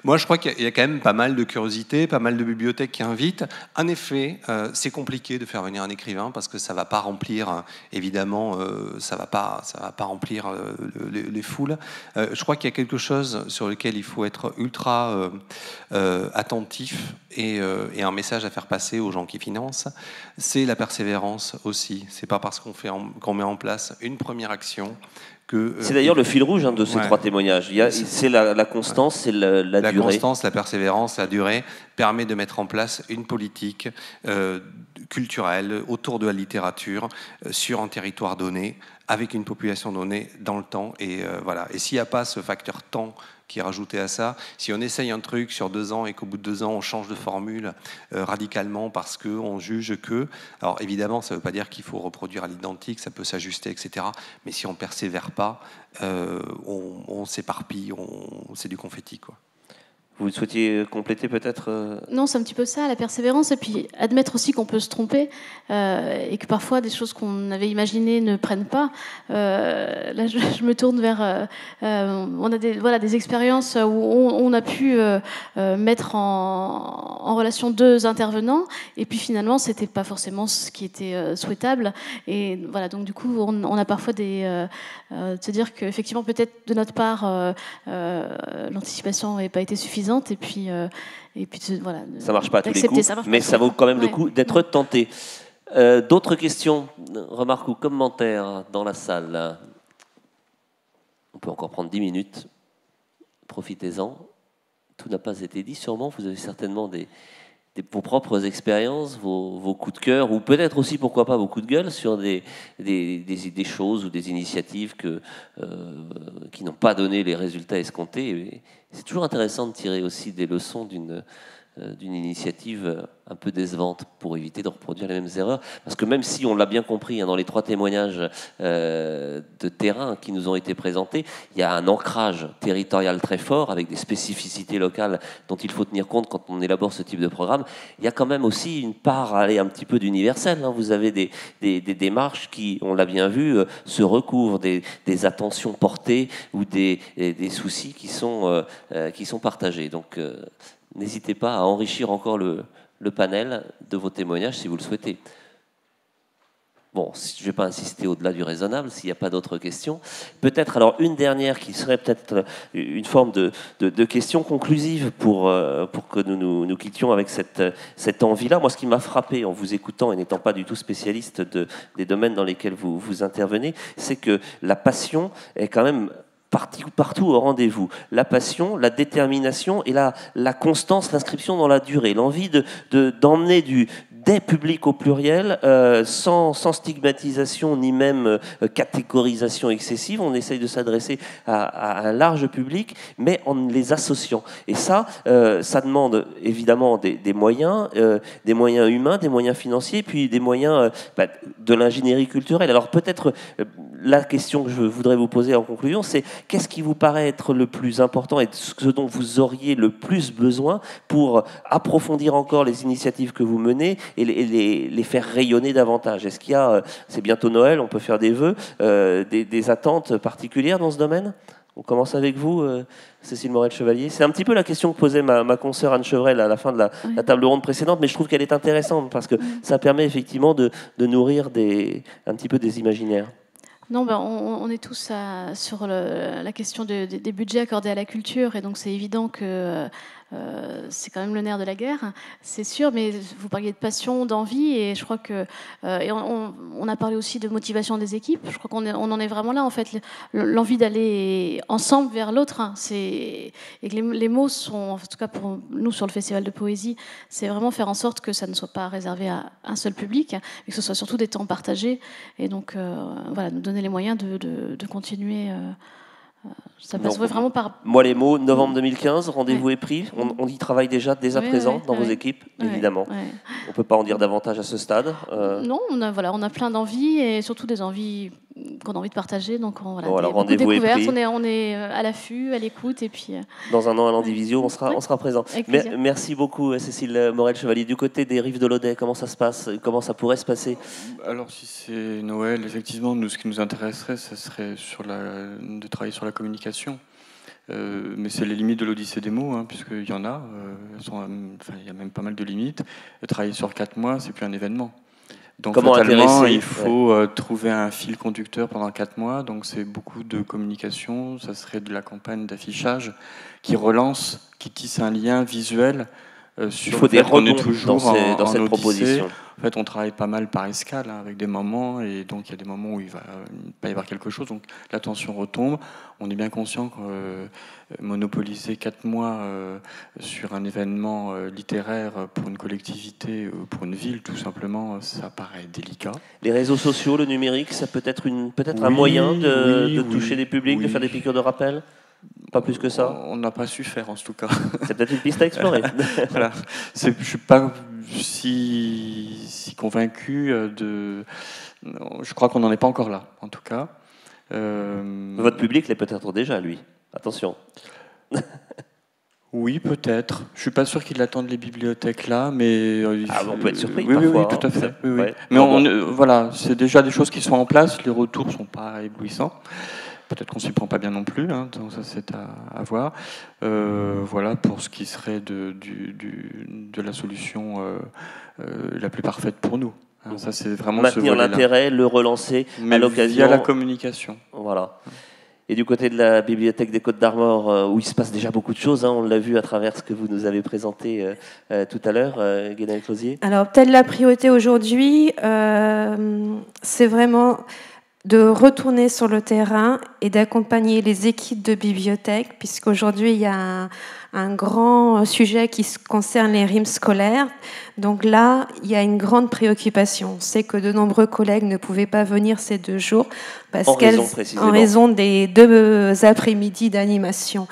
moi je crois qu'il y a quand même pas mal de curiosité, pas mal de bibliothèques qui invitent. En effet, c'est compliqué de faire venir un écrivain parce que ça va pas remplir, évidemment, ça va pas remplir les foules. Je crois qu'il y a quelque chose sur lequel il faut être ultra attentif et un message à faire passer aux gens qui financent, c'est la persévérance aussi. C'est pas parce qu'on met en place une première action. C'est d'ailleurs le fil rouge de ces 3 témoignages. C'est la constance, c'est la durée. La constance, la persévérance, la durée permet de mettre en place une politique culturelle autour de la littérature sur un territoire donné avec une population donnée dans le temps. Et voilà. Et s'il n'y a pas ce facteur temps qui est rajouté à ça, si on essaye un truc sur 2 ans et qu'au bout de 2 ans on change de formule radicalement parce qu'on juge que, alors évidemment ça ne veut pas dire qu'il faut reproduire à l'identique, ça peut s'ajuster, etc. Mais si on ne persévère pas, on s'éparpille, c'est du confetti, quoi. Vous souhaitiez compléter peut-être Non, c'est un petit peu ça, la persévérance, et puis admettre aussi qu'on peut se tromper et que parfois des choses qu'on avait imaginées ne prennent pas. Là, je me tourne vers... on a des expériences où on a pu mettre en relation 2 intervenants, et puis finalement, c'était pas forcément ce qui était souhaitable. Et voilà, donc du coup, on a parfois de se dire qu'effectivement, peut-être de notre part, l'anticipation n'avait pas été suffisante. Et puis voilà. Ça marche pas à tous les coups, mais ça vaut quand même le coup d'être tenté. D'autres questions, remarques ou commentaires dans la salle? On peut encore prendre 10 minutes. Profitez-en. Tout n'a pas été dit, sûrement. Vous avez certainement vos propres expériences, vos coups de cœur, ou peut-être aussi, pourquoi pas, vos coups de gueule sur des choses ou des initiatives qui n'ont pas donné les résultats escomptés. Et c'est toujours intéressant de tirer aussi des leçons d'une initiative un peu décevante pour éviter de reproduire les mêmes erreurs. Parce que même si on l'a bien compris dans les 3 témoignages de terrain qui nous ont été présentés, il y a un ancrage territorial très fort avec des spécificités locales dont il faut tenir compte quand on élabore ce type de programme. Il y a quand même aussi une part un petit peu d'universel. Vous avez des démarches qui, on l'a bien vu, se recouvrent des attentions portées ou des soucis qui sont partagés. Donc, n'hésitez pas à enrichir encore le panel de vos témoignages si vous le souhaitez. Bon, je ne vais pas insister au-delà du raisonnable s'il n'y a pas d'autres questions. Peut-être alors une dernière qui serait peut-être une forme de question conclusive pour que nous quittions avec cette envie-là. Moi, ce qui m'a frappé en vous écoutant et n'étant pas du tout spécialiste des domaines dans lesquels vous intervenez, c'est que la passion est quand même partout au rendez-vous. La passion, la détermination et la constance, l'inscription dans la durée, l'envie d'emmener des publics au pluriel, sans stigmatisation ni même catégorisation excessive. On essaye de s'adresser à un large public, mais en les associant. Et ça demande évidemment des moyens humains, des moyens financiers, puis des moyens de l'ingénierie culturelle. Alors peut-être la question que je voudrais vous poser en conclusion, c'est qu'est-ce qui vous paraît être le plus important et ce dont vous auriez le plus besoin pour approfondir encore les initiatives que vous menez et les faire rayonner davantage? Est-ce qu'il y a, c'est bientôt Noël, on peut faire des vœux, des attentes particulières dans ce domaine? On commence avec vous, Cécile Morel-Chevalier. C'est un petit peu la question que posait ma consoeur Anne Chevrel à la fin de la table ronde précédente, mais je trouve qu'elle est intéressante parce que ça permet effectivement de nourrir un petit peu des imaginaires. Non, on est tous sur la question des budgets accordés à la culture, et donc c'est évident que c'est quand même le nerf de la guerre, c'est sûr, mais vous parliez de passion, d'envie, et je crois que... et on a parlé aussi de motivation des équipes, je crois qu'on en est vraiment là, en fait, l'envie d'aller ensemble vers l'autre, et que les mots sont, en tout cas pour nous sur le Festival de Poésie, c'est vraiment faire en sorte que ça ne soit pas réservé à un seul public, mais que ce soit surtout des temps partagés, et donc voilà, nous donner les moyens de continuer... ça passe vraiment par... Moi, les mots, novembre 2015, rendez-vous est pris. On y travaille déjà dès à présent dans vos équipes, évidemment. On ne peut pas en dire davantage à ce stade. Non, on a plein d'envies, et surtout des envies qu'on a envie de partager. Donc, alors, rendez-vous est pris. On est à l'affût, à l'écoute. Et puis, dans un an à l'Andivisio, on sera présent. Merci beaucoup, Cécile Morel-Chevalier. Du côté des Rives de l'Audet, comment ça se passe? Comment ça pourrait se passer? Alors, si c'est Noël, effectivement, ce qui nous intéresserait, ce serait de travailler sur la communication. Mais c'est les limites de l'Odyssée des mots, puisqu'il y en a. Il y a même pas mal de limites. Travailler sur 4 mois, c'est plus un événement. Donc, fatalement, il faut trouver un fil conducteur pendant 4 mois. Donc, c'est beaucoup de communication. Ça serait de la campagne d'affichage qui relance, qui tisse un lien visuel Il faut des rebonds dans cette odyssée. proposition. En fait, on travaille pas mal par escale, avec des moments, et donc il y a des moments où il va pas y avoir quelque chose, donc la tension retombe. On est bien conscient que monopoliser 4 mois sur un événement littéraire pour une collectivité, pour une ville, tout simplement, ça paraît délicat. Les réseaux sociaux, le numérique, ça peut être un moyen de toucher des publics, de faire des piqûres de rappel? Pas plus que ça? On n'a pas su faire, en tout cas. C'est peut-être une piste à explorer. Voilà. Je ne suis pas si convaincu de... Je crois qu'on n'en est pas encore là, en tout cas. Votre public l'est peut-être déjà, lui. Attention. Oui, peut-être. Je ne suis pas sûr qu'ils attendent les bibliothèques là, mais... on peut être surpris oui, parfois. Oui, tout à fait. Oui, ouais. Mais voilà, c'est déjà des choses qui sont en place. Les retours ne sont pas éblouissants. Peut-être qu'on ne s'y prend pas bien non plus, hein, donc ça c'est à voir. Voilà pour ce qui serait de la solution la plus parfaite pour nous. Hein, ça c'est vraiment maintenir l'intérêt, le relancer à l'occasion. Via la communication. Voilà. Et du côté de la Bibliothèque des Côtes d'Armor, où il se passe déjà beaucoup de choses, hein, on l'a vu à travers ce que vous nous avez présenté tout à l'heure, Guénel Closier. Alors peut-être la priorité aujourd'hui, c'est vraiment de retourner sur le terrain et d'accompagner les équipes de bibliothèques, puisqu'aujourd'hui il y a un grand sujet qui concerne les rimes scolaires. Donc là, il y a une grande préoccupation. On sait que de nombreux collègues ne pouvaient pas venir ces 2 jours en raison des 2 après-midi d'animation.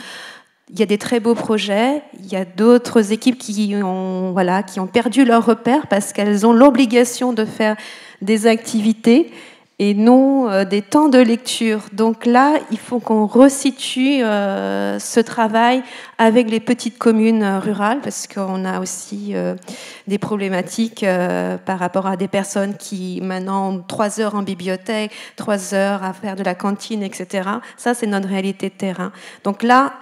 Il y a des très beaux projets. Il y a d'autres équipes qui ont perdu leur repère parce qu'elles ont l'obligation de faire des activités et non des temps de lecture. Donc là, il faut qu'on resitue ce travail avec les petites communes rurales, parce qu'on a aussi des problématiques par rapport à des personnes qui maintenant ont 3 heures en bibliothèque, 3 heures à faire de la cantine, etc. Ça, c'est notre réalité de terrain. Donc là,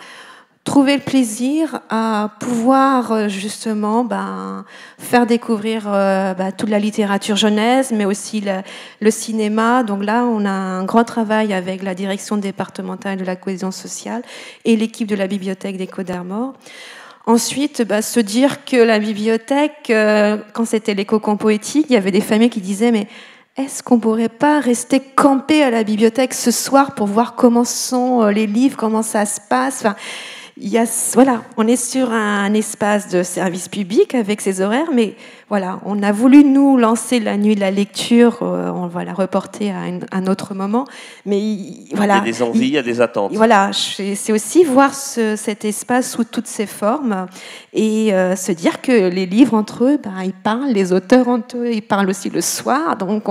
trouver le plaisir à pouvoir justement faire découvrir toute la littérature jeunesse, mais aussi le cinéma. Donc là, on a un grand travail avec la direction départementale de la cohésion sociale et l'équipe de la Bibliothèque des Côtes d'Armor. Ensuite, se dire que la bibliothèque, quand c'était l'éco-camp poétique, il y avait des familles qui disaient « mais est-ce qu'on ne pourrait pas rester campé à la bibliothèque ce soir pour voir comment sont les livres, comment ça se passe ?» on est sur un espace de service public avec ses horaires, mais voilà, on a voulu nous lancer la nuit de la lecture, on va la reporter à un autre moment, mais voilà. Il y a des envies, il y a des attentes. Voilà, c'est aussi voir cet espace sous toutes ses formes et se dire que les livres entre eux, ils parlent, les auteurs entre eux, ils parlent aussi le soir, donc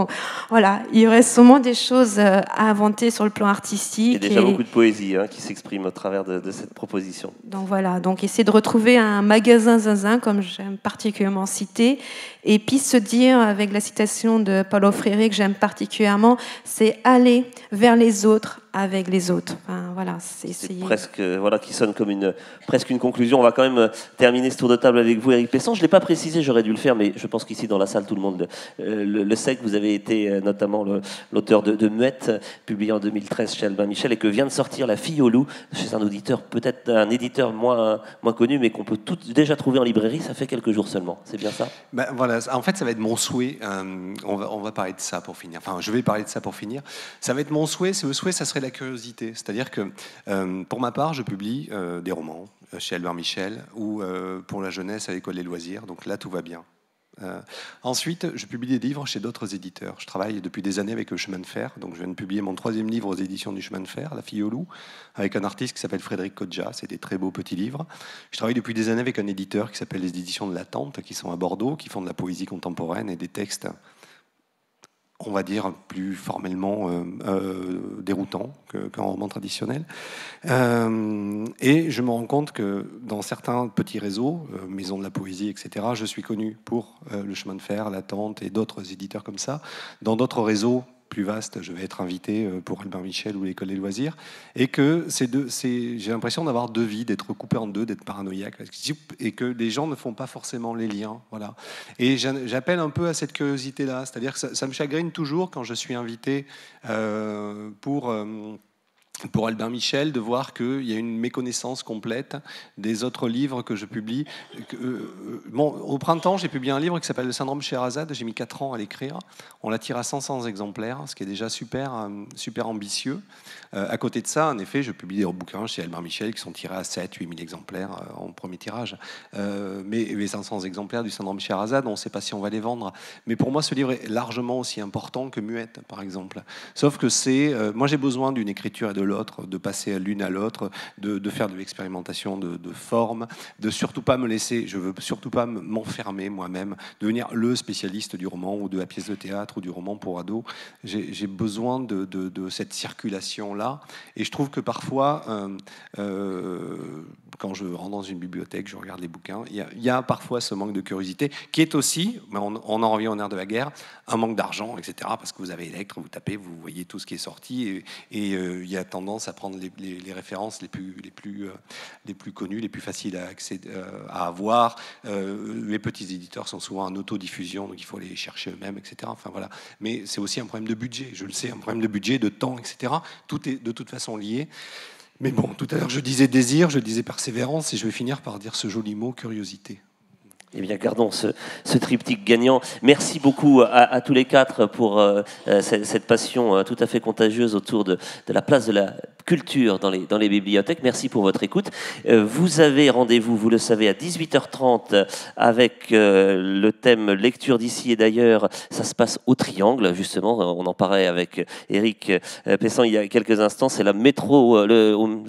voilà, il y aurait sûrement des choses à inventer sur le plan artistique. Il y a déjà beaucoup de poésie qui s'exprime au travers de cette proposition. Donc voilà, donc essayer de retrouver un magasin zinzin, comme j'aime particulièrement citer, et puis se dire, avec la citation de Paulo Freire que j'aime particulièrement, c'est aller vers les autres avec les autres. Enfin, voilà, c'est presque qui sonne comme presque une conclusion. On va quand même terminer ce tour de table avec vous, Éric Pessan. Je ne l'ai pas précisé, j'aurais dû le faire, mais je pense qu'ici dans la salle, tout le monde le sait, que vous avez été notamment l'auteur de Muette, publié en 2013 chez Albin Michel, et que vient de sortir La Fille au loup, chez un auditeur, peut-être un éditeur moins connu, mais qu'on peut déjà trouver en librairie. Ça fait quelques jours seulement. C'est bien ça? Voilà, en fait, ça va être mon souhait. On va parler de ça pour finir. Enfin, je vais parler de ça pour finir. Ça va être mon souhait. Le souhait, ça serait la curiosité. C'est-à-dire que, pour ma part, je publie des romans chez Albin Michel ou pour la jeunesse à l'École des loisirs. Donc là, tout va bien. Ensuite, je publie des livres chez d'autres éditeurs. Je travaille depuis des années avec le Chemin de Fer. Donc, je viens de publier mon 3e livre aux éditions du Chemin de Fer, La Fille au loup, avec un artiste qui s'appelle Frédéric Kodja. C'est des très beaux petits livres. Je travaille depuis des années avec un éditeur qui s'appelle les Éditions de la Tente, qui sont à Bordeaux, qui font de la poésie contemporaine et des textes, on va dire, plus formellement déroutants qu'un roman traditionnel. Et je me rends compte que dans certains petits réseaux, Maison de la Poésie, etc., je suis connu pour le Chemin de Fer, La Tente et d'autres éditeurs comme ça. Dans d'autres réseaux plus vastes, je vais être invité pour Albin Michel ou l'École des loisirs. Et que j'ai l'impression d'avoir 2 vies, d'être coupé en 2, d'être paranoïaque, et que les gens ne font pas forcément les liens. Voilà. Et j'appelle un peu à cette curiosité-là. C'est-à-dire que ça me chagrine toujours quand je suis invité pour pour Albin Michel, de voir qu'il y a une méconnaissance complète des autres livres que je publie. Bon, au printemps, j'ai publié un livre qui s'appelle Le syndrome Sherazade. J'ai mis 4 ans à l'écrire. On l'a tiré à 500 exemplaires, ce qui est déjà super, super ambitieux. À côté de ça, en effet, je publie des bouquins chez Albin Michel qui sont tirés à 7-8 000 exemplaires en premier tirage. Mais les 500 exemplaires du syndrome Sherazade, on ne sait pas si on va les vendre. Mais pour moi, ce livre est largement aussi important que Muette, par exemple. Sauf que c'est... moi, j'ai besoin d'une écriture et de l'autre, de passer l'une à l'autre, de faire de l'expérimentation de forme, de surtout pas me laisser, je veux surtout pas m'enfermer moi-même, devenir le spécialiste du roman ou de la pièce de théâtre ou du roman pour ados. J'ai besoin de cette circulation-là, et je trouve que parfois, quand je rentre dans une bibliothèque, je regarde les bouquins, il y a parfois ce manque de curiosité, qui est aussi, on en revient au nerf de la guerre, un manque d'argent, etc., parce que vous avez Electre, vous tapez, vous voyez tout ce qui est sorti, et il y a tendance à prendre les références les plus connues, les plus faciles à avoir. Les petits éditeurs sont souvent en autodiffusion, donc il faut les chercher eux-mêmes, etc. Enfin, voilà. Mais c'est aussi un problème de budget, je le sais, un problème de budget, de temps, etc. Tout est de toute façon lié. Mais bon, tout à l'heure je disais désir, je disais persévérance, et je vais finir par dire ce joli mot, curiosité. Eh bien, gardons ce triptyque gagnant. Merci beaucoup à tous les quatre pour cette passion tout à fait contagieuse autour de la place de la culture dans les bibliothèques. Merci pour votre écoute. Vous avez rendez-vous, vous le savez, à 18h30 avec le thème lecture d'ici et d'ailleurs. Ça se passe au Triangle, justement. On en parlait avec Éric Pessan il y a quelques instants. C'est la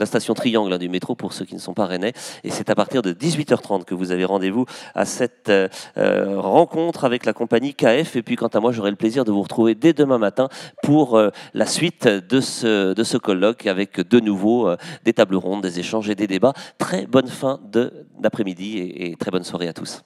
station Triangle du métro pour ceux qui ne sont pas rennais. Et c'est à partir de 18h30 que vous avez rendez-vous à cette rencontre avec la compagnie KF. Et puis quant à moi, j'aurai le plaisir de vous retrouver dès demain matin pour la suite de ce colloque avec de nouveau des tables rondes, des échanges et des débats. Très bonne fin d'après-midi et très bonne soirée à tous.